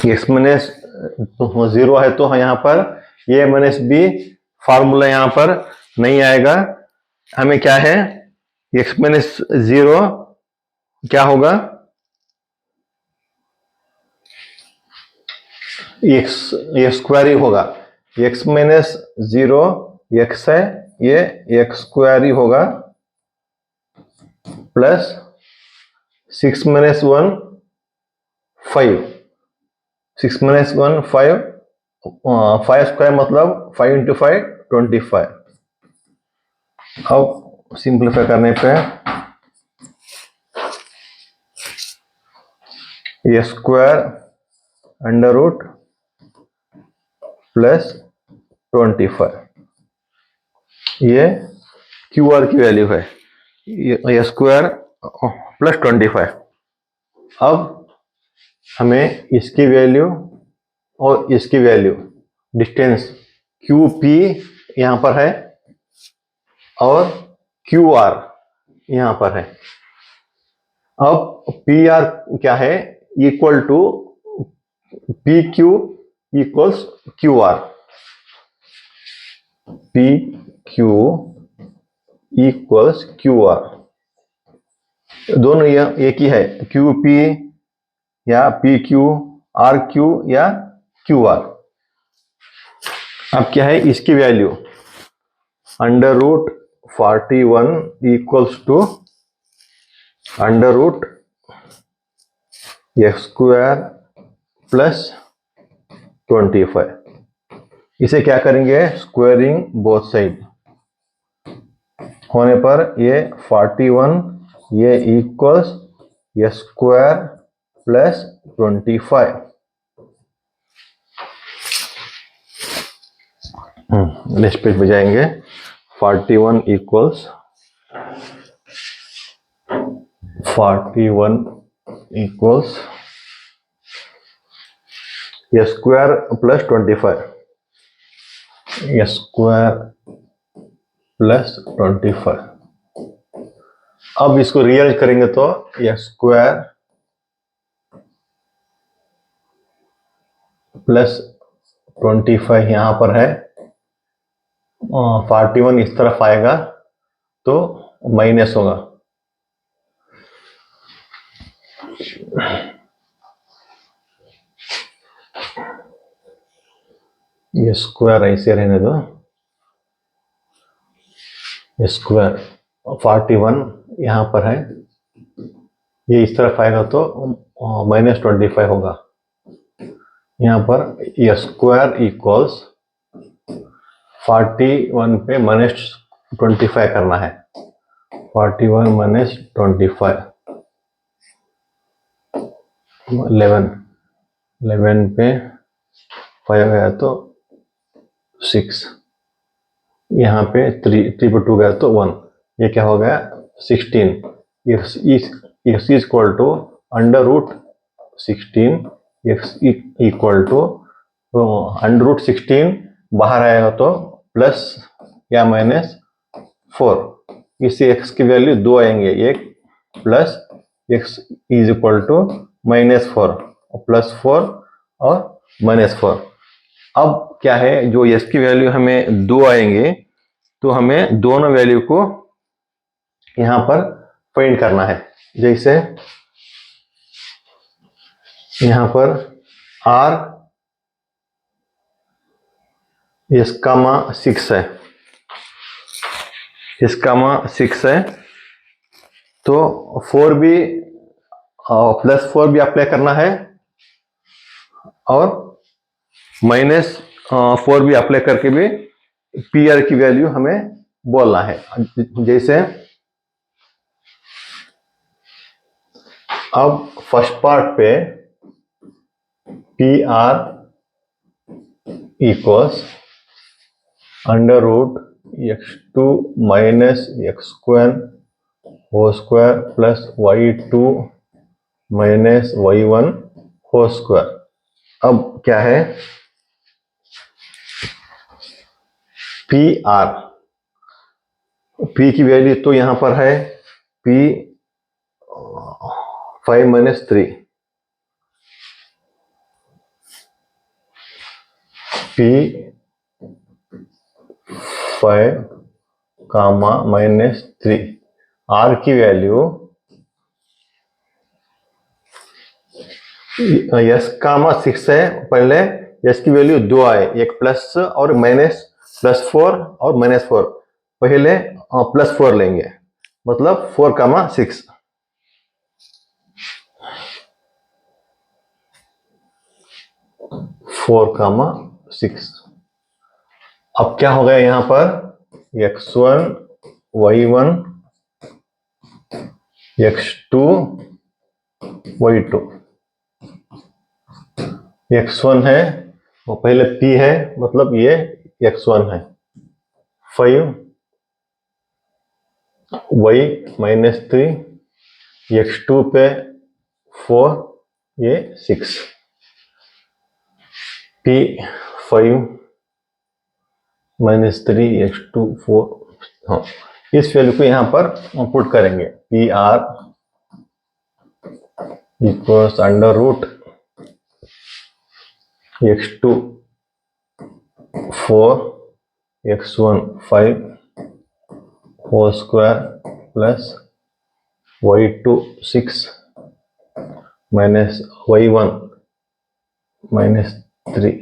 x माइनस 0 है तो यहां पर a माइनस बी फार्मूला यहां पर नहीं आएगा। हमें क्या है, x माइनस 0 क्या होगा, ये स्क्वायर ही होगा, x माइनस 0 x है, ये x स्क्वायर ही होगा, प्लस 6 माइनस 1 5, 6 माइनस 1 5, 5 स्क्वायर मतलब 5 इंटू 5 25। अब सिंप्लीफाई करने पे ये स्क्वायर अंडर रूट प्लस 25, ये क्यू आर की वैल्यू है, ये स्क्वायर प्लस 25। अब हमें इसकी वैल्यू और इसकी वैल्यू, डिस्टेंस क्यू पी यहां पर है और क्यू आर यहां पर है। अब पी आर क्या है, equal to P Q equals Q R, P Q equals Q R, दोनों एक ही है, क्यू पी या पी क्यू, आर क्यू या क्यू आर। अब क्या है, इसकी value under root 41 equals to under root x square plus 25। इसे क्या करेंगे, स्क्वायरिंग बोथ साइड होने पर ये 41 ये equals X square plus 25। Next page पे जाएंगे, 41 इक्वल्स 41 इक्वल्स ये स्क्वायर प्लस 25, ये स्क्वायर प्लस 25। अब इसको रियलाइज करेंगे तो ये स्क्वायर प्लस 25 यहां पर है, 41 इस तरफ आएगा तो माइनस होगा, ये स्क्वायर ऐसे रहने दो, ये स्क्वायर 41 यहां पर है, ये इस तरफ आएगा तो -25 होगा। यहां पर ये स्क्वायर इक्वल्स 41 पे -25 करना है, 41 -25 11 पे 5 गया तो 6, यहाँ पे 3 पे 2 गया तो 1, ये क्या हो गया 16। x equal to under root 16, x equal to under root 16 बाहर आएगा तो प्लस या -4, इससे x की वैल्यू 2 आएंगे, एक plus x is equal to -4 +4 और -4। अब क्या है, जो s की वैल्यू हमें 2 आएंगे तो हमें दोनों वैल्यू को यहां पर फाइंड करना है। जैसे यहां पर r इसका मा 6 है, इसका मा 6 है, तो 4 भी +4 भी अप्लाई करना है और -4 भी अप्लाई करके भी पी आर की वैल्यू हमें बोलना है। जैसे अब फर्स्ट पार्ट पे P R equals √x2 - x² whole square plus y2 - y1 whole square. अब क्या है पी आर, पी की वैल्यू तो यहां पर है p 5 - 3, p 5, -3, r की वैल्यू s, 6 है, पहले s की वैल्यू 2 आए, एक प्लस और माइनस, +4 और -4, पहले +4 लेंगे, मतलब 4, 6। अब क्या हो गया यहां पर x1 y1 x2 y2, x1 है वो पहले p है, मतलब ये x1 है, 5 y -3, x2 पे 4, ये 6, p 5 -3 x2 4। हाँ, इस वैल्यू को यहां पर पुट करेंगे, P R equals √x2 4 x1 5 whole square plus y2 6 -y1 -3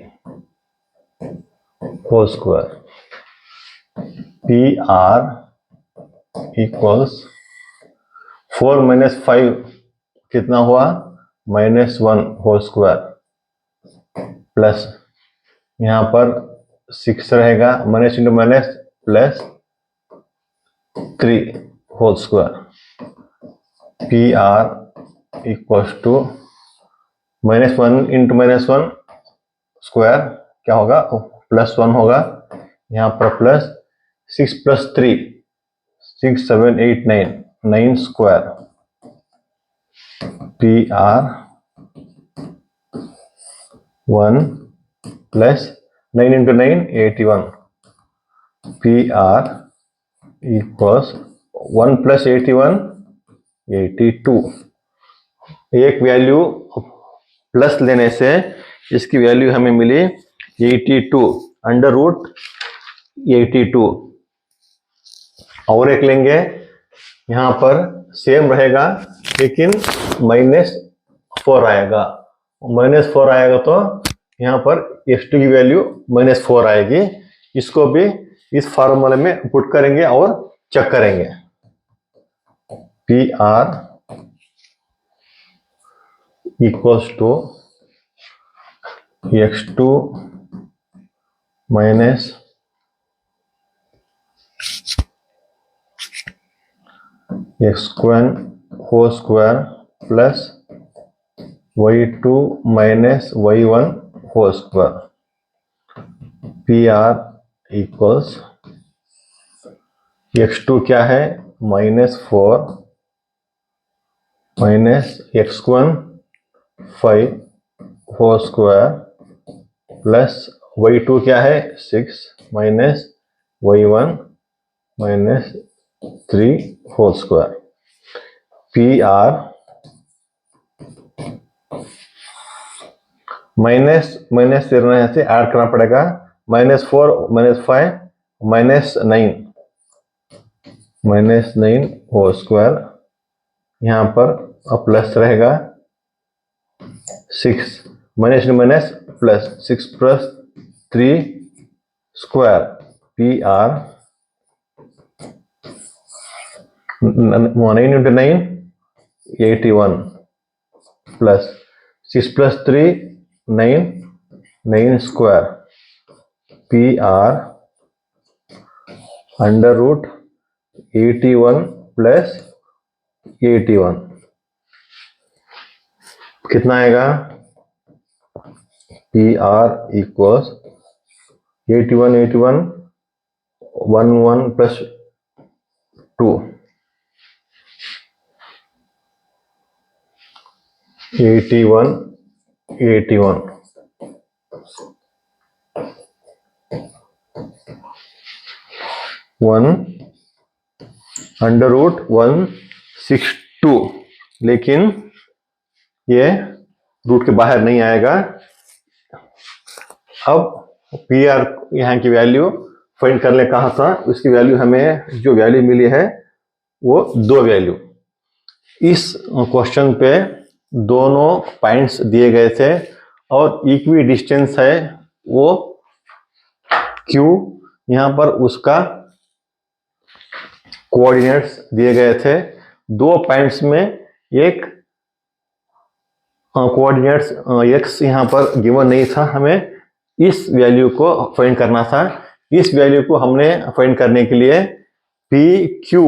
whole square. P R equals 4 - 5 कितना हुआ -1 होल स्क्वायर, प्लस यहां पर 6 रहेगा, minus into minus plus 3 whole square. P R equals to -1 into -1 square क्या होगा, +1 होगा, यहां पर plus 6 + 3 6 7 8 9 9 square. P R 1 plus 9 into 9 81। P R equals 1 + 81 82। एक वैल्यू प्लस लेने से इसकी वैल्यू हमें मिली 82 √82। और एक लेंगे, यहां पर सेम रहेगा लेकिन -4 आएगा, -4 आएगा तो यहां पर x2 की वैल्यू -4 आएगी। इसको भी इस फॉर्मूले में पुट करेंगे और चेक करेंगे। P R equals to x2 minus x1 whole square plus y2 minus y1 whole square. P R equals x2 क्या है -4 minus x1 5 whole square plus y2 क्या है 6 minus y1 -3 whole square. P R minus से add करना पड़ेगा, -4 -5 -9 -9 whole square, यहाँ पर plus रहेगा 6 minus plus 6 plus 3 square P R 9 into 9 81 plus 6 plus 3 9 square P R under root 81 plus 81 कितना आएगा? P R equals 81 11 plus 2 81 1 under root 162, लेकिन ये रूट के बाहर नहीं आएगा। अब पी आर यहाँ की वैल्यू फाइंड करने कहा था, उसकी वैल्यू हमें जो वैल्यू मिली है वो 2 वैल्यू। इस क्वेश्चन पे दोनों पॉइंट्स दिए गए थे और इक्वी डिस्टेंस है वो Q, यहाँ पर उसका कोऑर्डिनेट्स दिए गए थे। 2 पॉइंट्स में एक कोऑर्डिनेट्स x यहाँ पर गिवन नहीं था, हमें इस वैल्यू को फाइंड करना था। इस वैल्यू को हमने फाइंड करने के लिए पी क्यू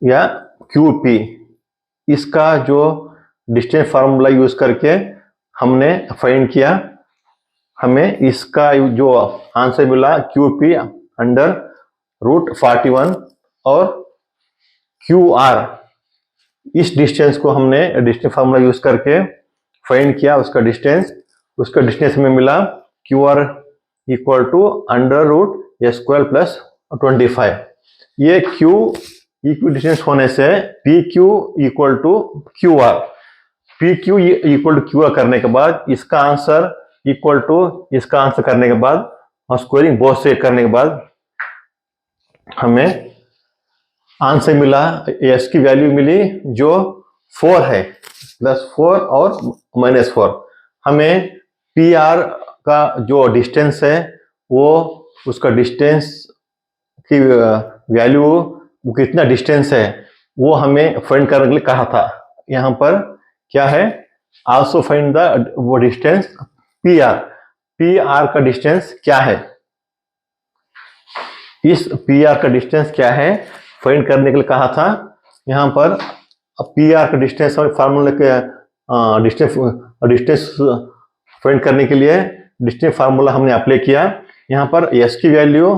या क्यू पी इसका जो डिस्टेंस फार्मूला यूज करके हमने फाइंड किया। हमें इसका जो आंसर मिला क्यू पी अंडर रूट 41 और क्यू आर, इस डिस्टेंस को हमने डिस्टेंस फार्मूला यूज करके फाइंड किया। उसका डिस्टेंस में मिला Q R equal to under root A square plus 25। ये क्यू इक्वी डिस्टेंस होने से P Q equal to Q R, P Q equal to Q R करने के बाद इसका आंसर इक्वल टू इसका आंसर करने के बाद और स्क्वायरिंग बोथ से करने के बाद हमें आंसर मिला, एस की वैल्यू मिली जो 4 है, +4 और -4। हमें पी आर का जो डिस्टेंस है वो उसका डिस्टेंस की वैल्यू वो कितना डिस्टेंस है वो हमें फाइंड करने के लिए कहा था। यहाँ पर क्या है, आल्सो फाइंड द वो डिस्टेंस पी आर का डिस्टेंस क्या है, इस पी आर का डिस्टेंस क्या है फाइंड करने के लिए कहा था। यहाँ पर पी आर का डिस्टेंस और फार्मूले के डिस्टेंस फाइंड करने के लिए डिस्टेंस फार्मूला हमने अप्लाई किया। यहाँ पर एस की वैल्यू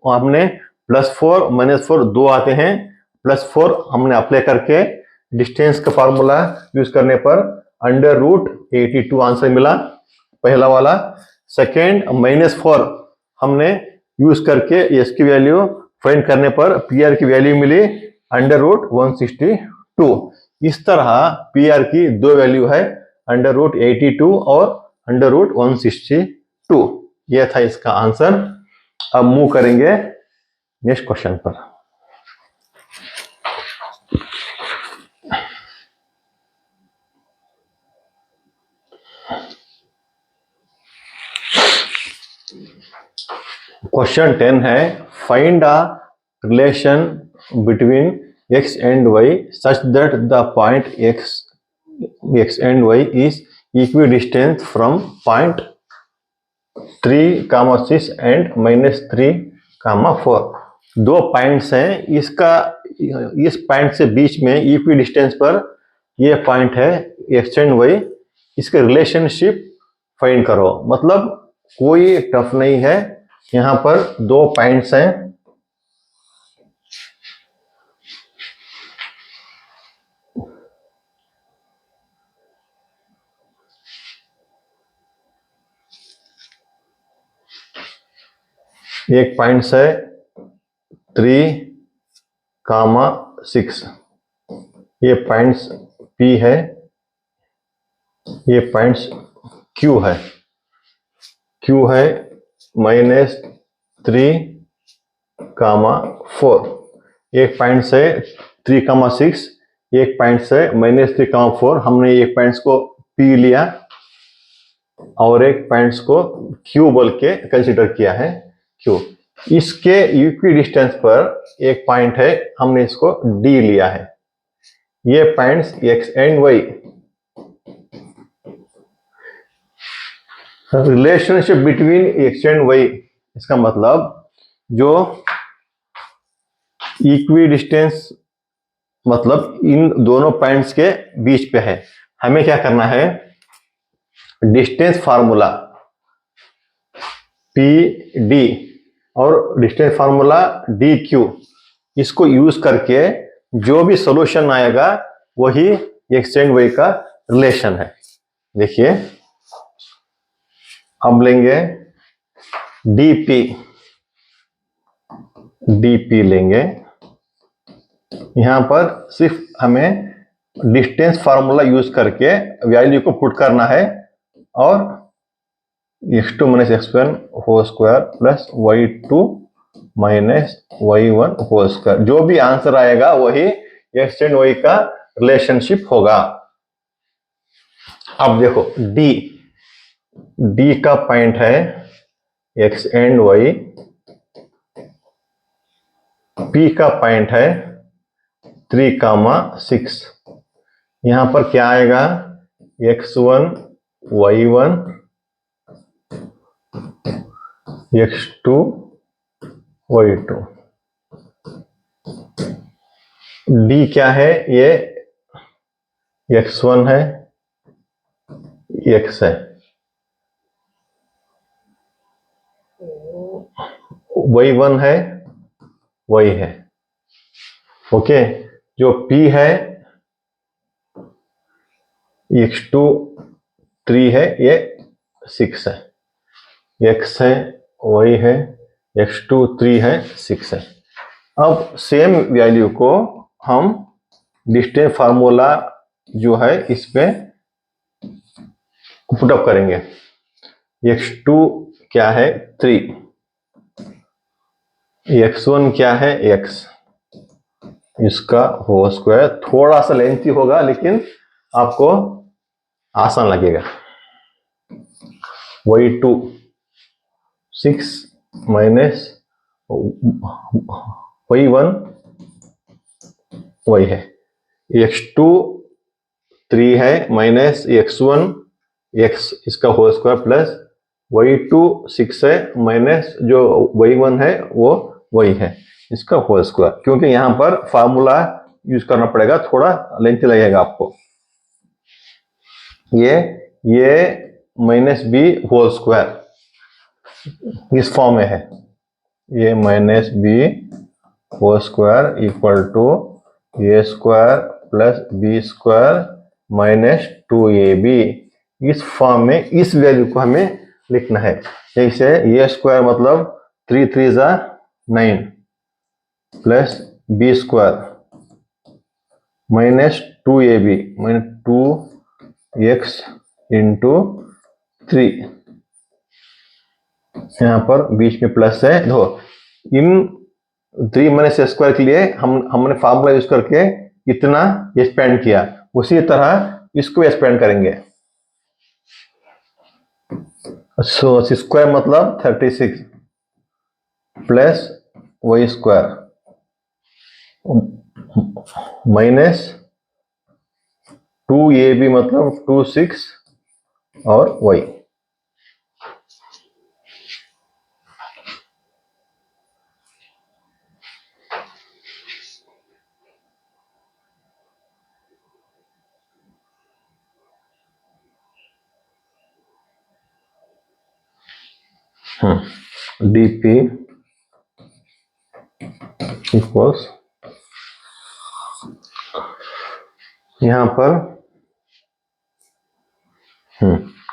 हमने +4 -4 2 आते हैं, +4 हमने अप्लाई करके डिस्टेंस का फार्मूला यूज करने पर अंडर रूट 82 आंसर मिला पहला वाला। सेकेंड -4 हमने यूज करके एस की वैल्यू फाइंड करने पर पी आर की वैल्यू मिली अंडर रूट 162। इस तरह पी आर की 2 वैल्यू है, अंडर रूट 82 और अंडर रूट 162। यह था इसका आंसर। अब मूव करेंगे नेक्स्ट क्वेश्चन पर। क्वेश्चन 10 है, find a relation between x and y such that the point x and y is equidistant from point 3, 6 and -3, 4। 2 points हैं, इसका इस पॉइंट से बीच में इक्वी डिस्टेंस पर ये पॉइंट है एक्स एंड वाई, इसके रिलेशनशिप फाइंड करो। मतलब कोई टफ नहीं है, यहाँ पर 2 पॉइंट्स हैं, एक पॉइंट्स है 3, 6, ये पॉइंट्स P है, ये पॉइंट्स Q है। Q है -3, 4। एक पॉइंट से 3,6, एक पॉइंट से -3,4, हमने एक पॉइंट्स को P लिया और एक पॉइंट्स को Q बोल के कंसिडर किया है Q। इसके इक्वी डिस्टेंस पर एक पॉइंट है, हमने इसको D लिया है। ये points X and Y, relationship between X and Y, इसका मतलब जो इक्वी डिस्टेंस मतलब इन दोनों पॉइंट्स के बीच पे है। हमें क्या करना है, डिस्टेंस फार्मूला PD और डिस्टेंस फार्मूला DQ, इसको यूज करके जो भी सॉल्यूशन आएगा वही X एंड Y का रिलेशन है। देखिए, अब लेंगे DP लेंगे। यहां पर सिर्फ हमें डिस्टेंस फार्मूला यूज करके वैल्यू को पुट करना है और x2 - x1 whole square plus y2 - y1 whole square, जो भी आंसर आएगा वही x एंड y का रिलेशनशिप होगा। अब देखो D का पॉइंट है x एंड y, P का पॉइंट है 3,6। यहां पर क्या आएगा, x1 y1 x2 y2। D क्या है, ये x1 है, x है, y1 है, y है। ओके, जो P है x2 3 है, ये 6 है, x है, y है, x2 3 है, 6 है। अब सेम वैल्यू को हम डिस्टेंस फार्मूला जो है इस पे पुटअप करेंगे। x2 क्या है 3, x1 क्या है x, इसका होल स्क्वायर। थोड़ा सा लेंथी होगा लेकिन आपको आसान लगेगा। y2 6 माइनस y1 y है, x2 3 है माइनस x1 x, इसका होल स्क्वायर प्लस y2 6 है माइनस जो y1 है वो y है, इसका होल स्क्वायर। क्योंकि यहां पर फार्मूला यूज करना पड़ेगा, थोड़ा लेंथी लगेगा आपको। ये -b होल स्क्वायर इस फॉर्म में है, ये -b whole square equal to a square plus b square -2ab। इस फॉर्म में इस वैल्यू को हमें लिखना है। जैसे a स्क्वायर मतलब 3 3 9 plus b square -2ab -2x into 3, यहाँ पर बीच में प्लस है। दो इन 3 - स्क्वायर के लिए हमने फार्मूला यूज करके इतना एक्सपेंड किया, उसी तरह इसको एक्सपेंड करेंगे। सो स्क्वायर मतलब 36 plus y square minus 2ab मतलब 26 और y। dp इक्वल्स, यहां पर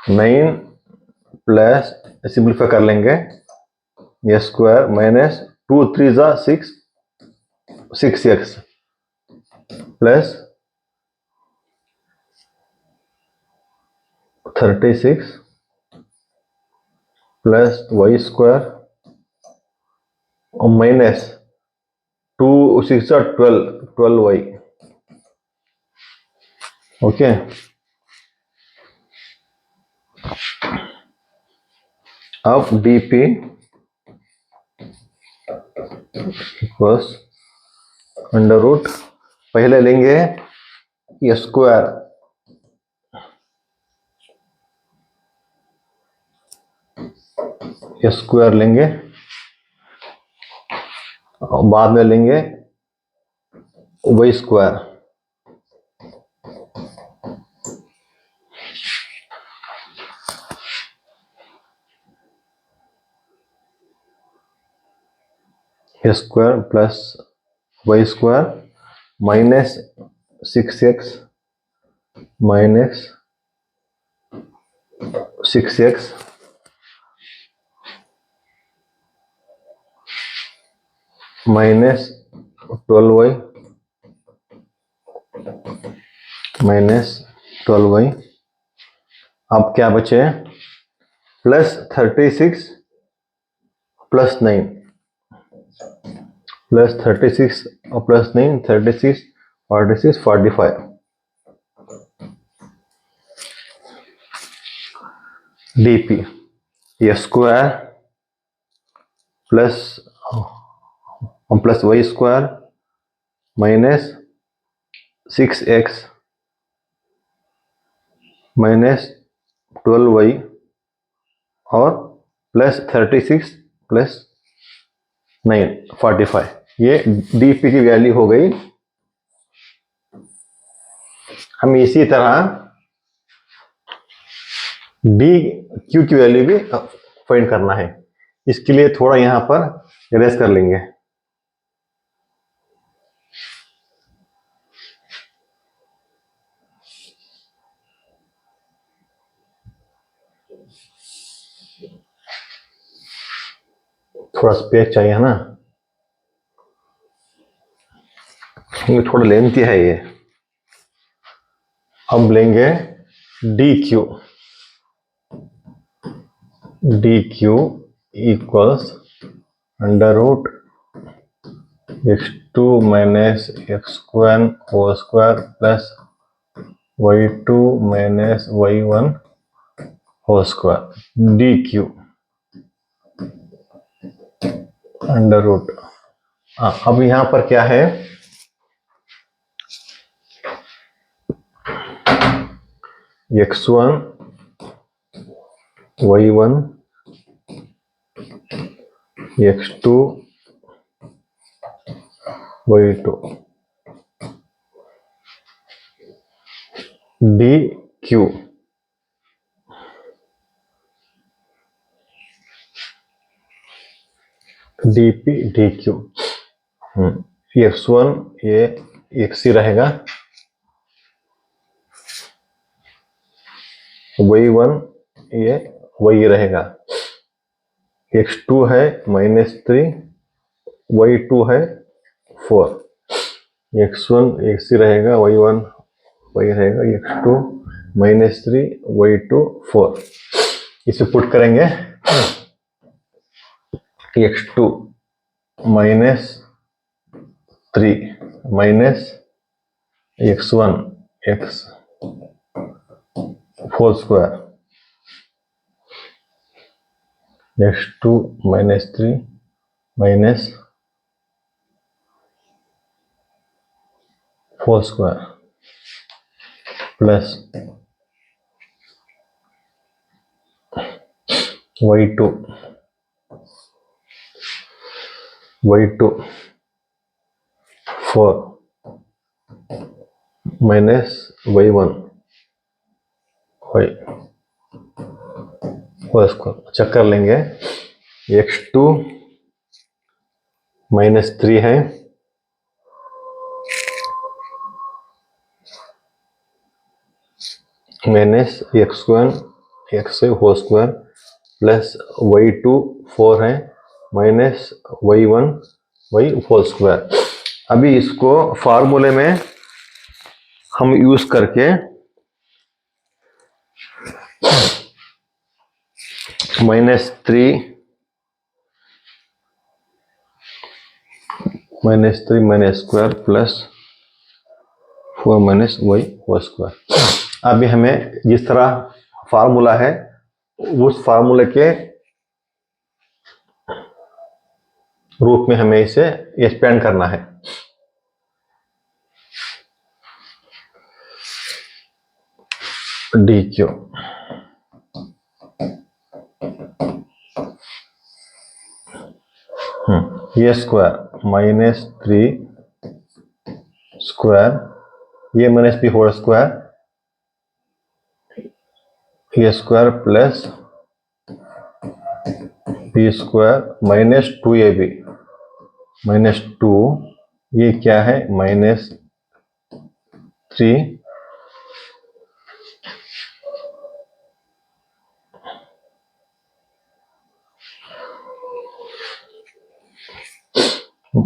9 प्लस सिंप्लीफाई कर लेंगे, ये square minus 2 3 6 6x plus 36 plus y square और माइनस 2 6 are 12y. Okay. अब dp इक्वल्स अंडर रूट, पहले लेंगे स्क्वायर, स्क्वायर लेंगे और बाद में लेंगे y square. Square plus Y square minus 6x minus 6x minus 12y minus 12y। अब क्या बचे? प्लस 36 प्लस 9, प्लस 36 और plus 9, 36 46 45। dp square plus Y square minus 6x minus 12y और प्लस 36 प्लस 9 45। ये dp की वैल्यू हो गई। हम इसी तरह dq की वैल्यू भी फाइंड करना है। इसके लिए थोड़ा यहां पर इरेज कर लेंगे। थोड़ा स्पेस चाहिए ना, ये थोड़ा लेंथी है ये। अब लेंगे dq, dq equals under root x2 minus x1 whole square plus y2 minus y1 whole square dq under root. अब यहां पर क्या है? x1 y1 x2 y2 dq dp dq। x1 ये x ही रहेगा, y1 ये y रहेगा, x2 है -3, y2 है 4। x1 x ही रहेगा, y1 y रहेगा, x2 -3 y2 4। इसे पुट करेंगे x2 -3 minus x1 x whole square, x2 -3 minus whole square plus y2 4 minus y1 y whole square. Check कर लेंगे, x2 -3 है minus x1 x whole square plus y2 4 है minus y1 y whole square. अभी इसको फार्मूले में हम use करके -3 -3 minus square plus 4 minus y whole square. अभी हमें जिस तरह फार्मूला है उस फार्मूले के रूप में हमें इसे एक्सपेंड करना है। डी क्यू ये स्क्वायर -3 स्क्वायर ये माइनस बी होल स्क्वायर ये square plus B square -2ab -2 ये क्या है -3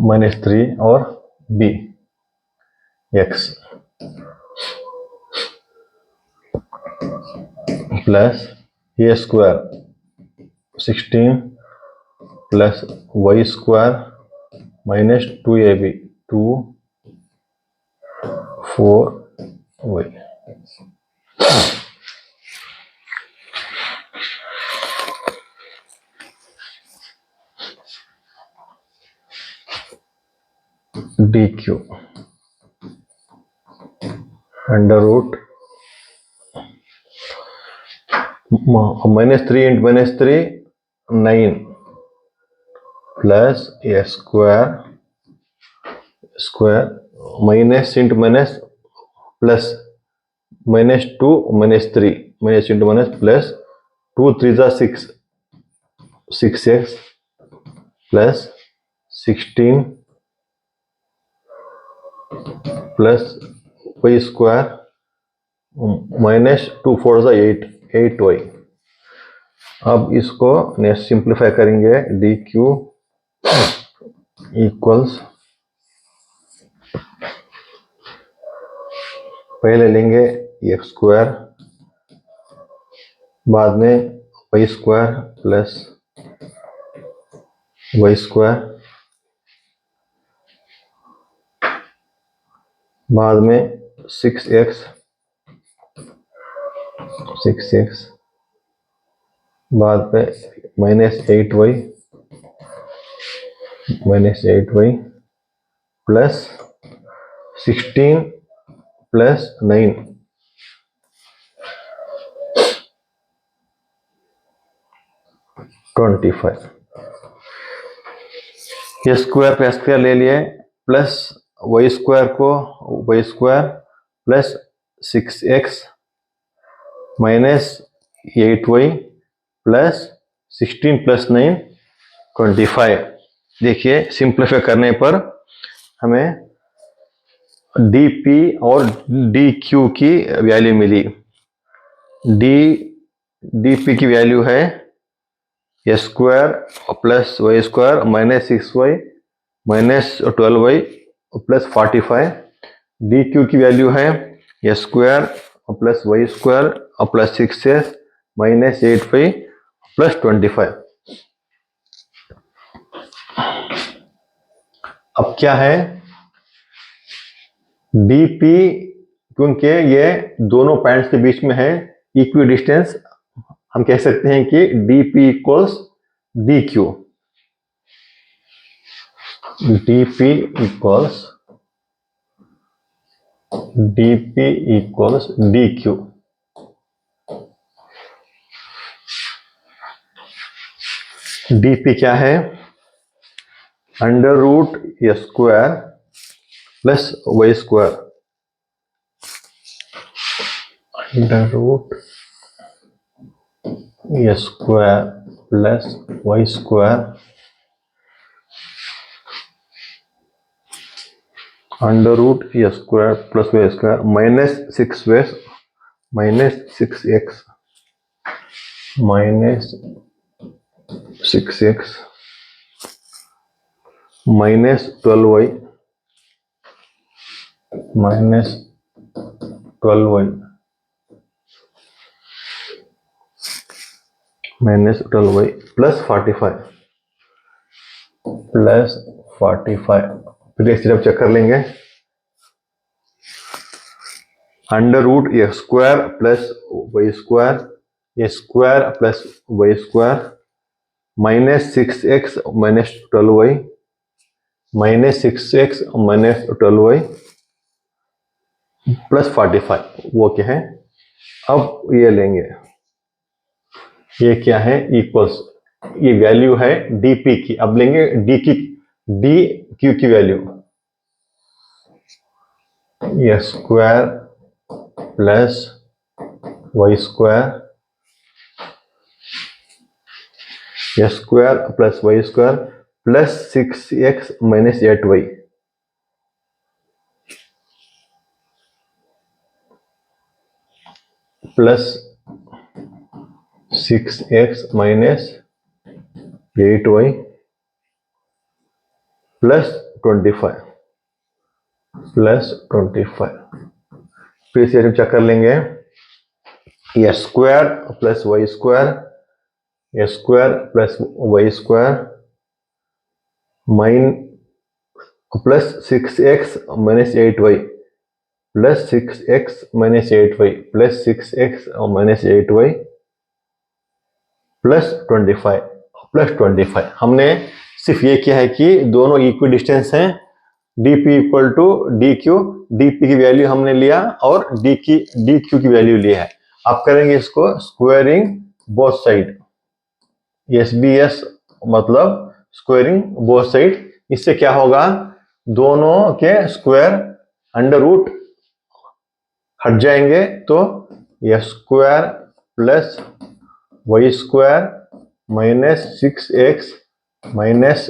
-3 और b x प्लस ये square 16 plus Y square -2ab 2 4y dq under root -3 into -3 9 plus ए square minus into minus plus -2 -3 minus into minus plus 2 3 जा 6 6x plus 16 plus Y square -2 4 जा 8y। अब इसको next simplify करेंगे D Q equals पहले लेंगे x square बाद में y square plus Y square बाद में 6x बाद में -8y प्लस 16 प्लस 9 25 ये स्क्वायर पे स्क्वायर ले लिए प्लस वाई स्क्वायर को y square plus 6x -8y plus 16 plus 9 25। देखिए सिंप्लीफाई करने पर हमें dp और dq की वैल्यू मिली। dp की वैल्यू है s square plus Y square -6y -12y plus 45। dq की वैल्यू है s square plus Y square plus 6s -8y plus 25। अब क्या है dp क्योंकि ये दोनों पॉइंट्स के बीच में है इक्वी डिस्टेंस हम कह सकते हैं कि dp equals dq dp equals dq। dp क्या है अंडर रूट ए square plus Y square under root ए square plus Y square under root ए square plus Y square -6x -12y -12y plus 45 फिर एक चीज चेक कर लेंगे। Under root A square plus Y square, A square plus Y square minus 6x minus 12y minus 6x minus 12y plus 45 वो क्या है। अब ये लेंगे, ये क्या है इक्वल्स, ये वैल्यू है dp की। अब लेंगे dq की वैल्यू, ये स्क्वायर प्लस वाई स्क्वायर, ये square plus Y square plus 6x minus 8y plus 6x minus 8y plus 25 फिर से हम चेक कर लेंगे। ये स्क्वायर प्लस वाई स्क्वायर, ये स्क्वायर प्लस वाई स्क्वायर माइन plus 6x minus 8y plus 6x minus 8y plus 6x minus 8y plus 25। हमने सिर्फ ये किया है कि दोनों इक्वल डिस्टेंस हैं, dp equal to dq, dp की वैल्यू हमने लिया और dq की वैल्यू ली है। आप करेंगे इसको स्क्वायरिंग बोथ साइड, SBS मतलब स्क्वायरिंग बोथ साइड। इससे क्या होगा, दोनों के स्क्वायर अंडर रूट हट जाएंगे, तो यह square plus Y square minus 6x minus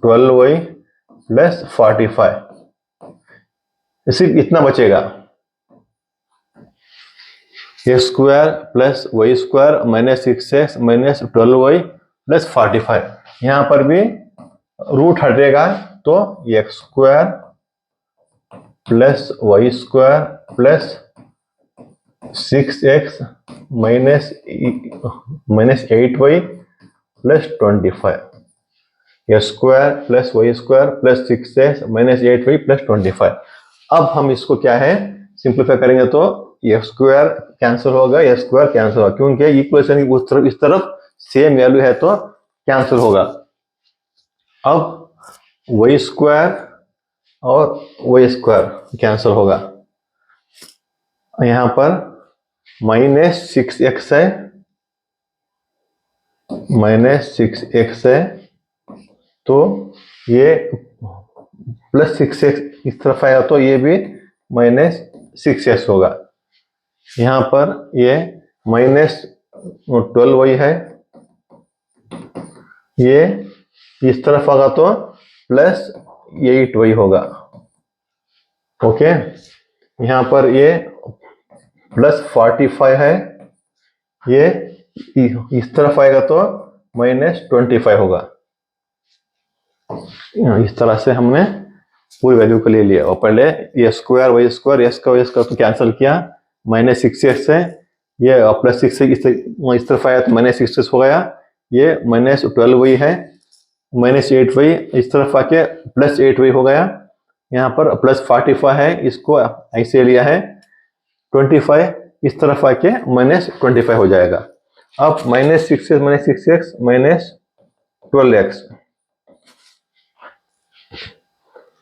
12y plus 45, सिर्फ इतना बचेगा। ये square plus Y square minus 6x minus 12y plus 45, यहां पर भी रूट हटेगा, तो x square plus Y square plus 6x minus 8y plus 25, यह square plus Y square plus 6x minus 8y plus 25। अब हम इसको क्या है सिंप्लीफाई करेंगे, तो यह स्क्वायर कैंसिल होगा, यह स्क्वायर कैंसिल होगा, क्योंकि इक्वेशन की उस तरफ इस तरफ सेम वैल्यू है तो कैंसिल होगा। अब वाई स्क्वायर और वाई स्क्वायर कैंसिल होगा, यहां पर माइनस 6x है, माइनस 6x है, तो ये प्लस 6x इस तरफ आया तो ये भी माइनस 6x होगा। यहां पर ये माइनस 12y है, ये इस तरफ होगा तो प्लस 8y होगा। ओके, यहां पर ये प्लस 45 है, ये इस तरफ आएगा तो माइनस 25 होगा। इस तरह से हमने पूरी वैल्यू को ले लिया, और पहले ये स्क्वायर वाई स्क्वायर एस का तो कैंसिल किया, माइनस 6x है, ये प्लस 6 इस तरफ आया तो माइनस 6x हो गया, ये माइनस 12y है, माइनस 8y इस तरफ आके प्लस 8y हो गया, यहाँ पर प्लस 45 है, इसको ऐसे लिया है, 25 इस तरफ आके माइनस 25 हो जाएगा। अब माइनस 6x माइनस 12x,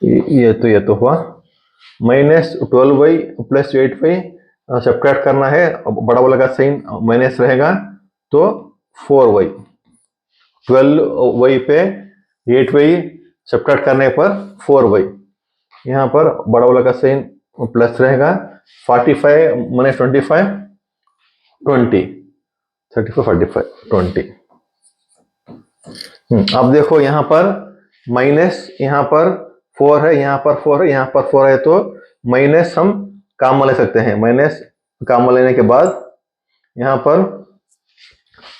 ये तो हुआ, minus 12y plus 8y subtract करना है, बड़ा वाला का साइन माइनस रहेगा, तो 4y 12y पे 8y सब्ट्रैक्ट करने पर 4y, यहाँ पर बड़ा वाला का साइन प्लस रहेगा, 45 माइनस 25 20 35 45 20। अब देखो यहाँ पर माइनस, यहाँ पर 4 है, यहाँ पर 4 है, यहाँ पर 4 है, तो माइनस हम काम में ले सकते हैं। माइनस काम में लेने के बाद यहाँ पर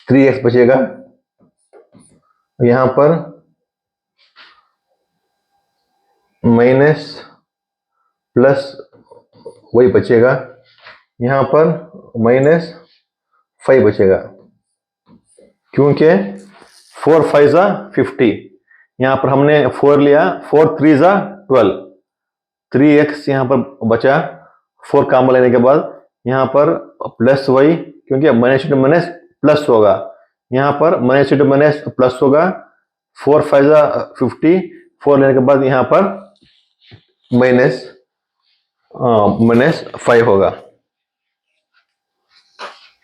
3x बचेगा, यहाँ पर माइनस प्लस वही बचेगा, यहाँ पर माइनस 5 बचेगा, क्योंकि 4 5 जा 50, यहाँ पर हमने 4 लिया, 4 3 जा 12, 3x यहाँ पर बचा, 4 काम लेने के बाद यहाँ पर प्लस y, क्योंकि माइनस इंटू माइनस प्लस होगा, यहाँ पर माइनस इंटू माइनस प्लस होगा, 4 5 50, 4 लेने के बाद यहाँ पर माइनस 5 होगा।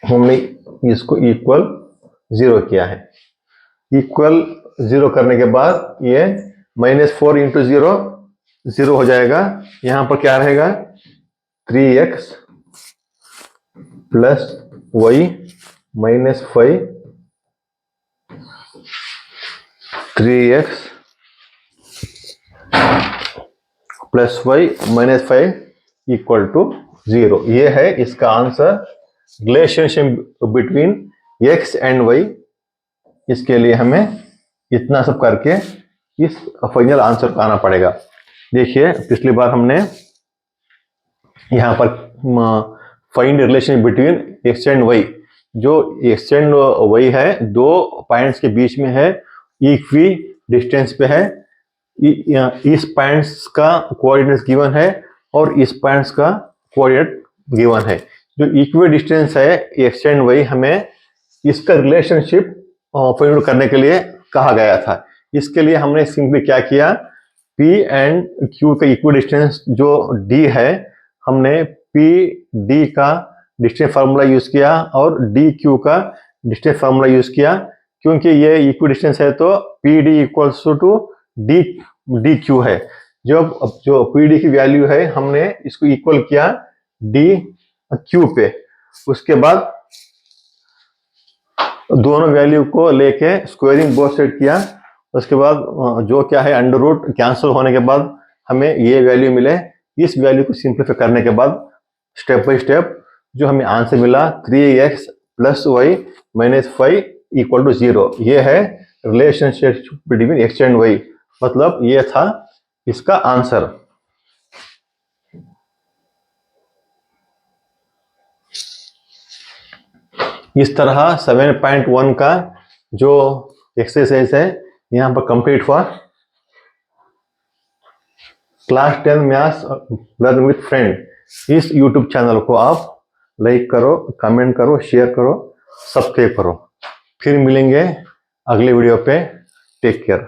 हमने इसको इक्वल 0 किया है। इक्वल 0 करने के बाद ये -4 इंटू 0 0 हो जाएगा। यहां पर क्या रहेगा, 3x plus y minus 5, 3x plus y minus 5 equal to 0। ये है इसका answer, relationship between x and y। इसके लिए हमें इतना सब करके इस फाइनल आंसर को आना पड़ेगा। देखिए पिछली बार हमने यहाँ पर find relation between x and y, जो x एंड y है दो पॉइंट्स के बीच में है, इक्वी डिस्टेंस पे है। इस पॉइंट्स का कोऑर्डिनेट्स गिवन है और इस पॉइंट्स का कोऑर्डिनेट गिवन है। जो इक्वी डिस्टेंस है x एंड y, हमें इसका रिलेशनशिप फाइंड आउट करने के लिए कहा गया था। इसके लिए हमने सिंपली क्या किया, P एंड Q का इक्वी डिस्टेंस जो D है, हमने PD का डिस्टेंस फार्मूला यूज किया और DQ का डिस्टेंस फार्मूला यूज किया। क्योंकि ये इक्वी डिस्टेंस है तो PD इक्वल्स टू DQ है। जो PD की वैल्यू है हमने इसको इक्वल किया DQ पे। उसके बाद दोनों वैल्यू को लेके स्क्वायरिंग बोथ साइड किया। उसके बाद जो क्या है अंडर रूट कैंसिल होने के बाद हमें ये वैल्यू मिले। इस वैल्यू को सिंप्लीफाई करने के बाद स्टेप बाय स्टेप जो हमें आंसर मिला 3x plus y minus 5 equal to 0। ये है relationship between x and y, मतलब ये था इसका आंसर। इस तरह 7.1 का जो एक्सरसाइज है यहाँ पर कंप्लीट हुआ। Class 10 maths learn with friend इस यूट्यूब चैनल को आप लाइक करो, कमेंट करो, शेयर करो, सब्सक्राइब करो। फिर मिलेंगे अगले वीडियो पे। Take care.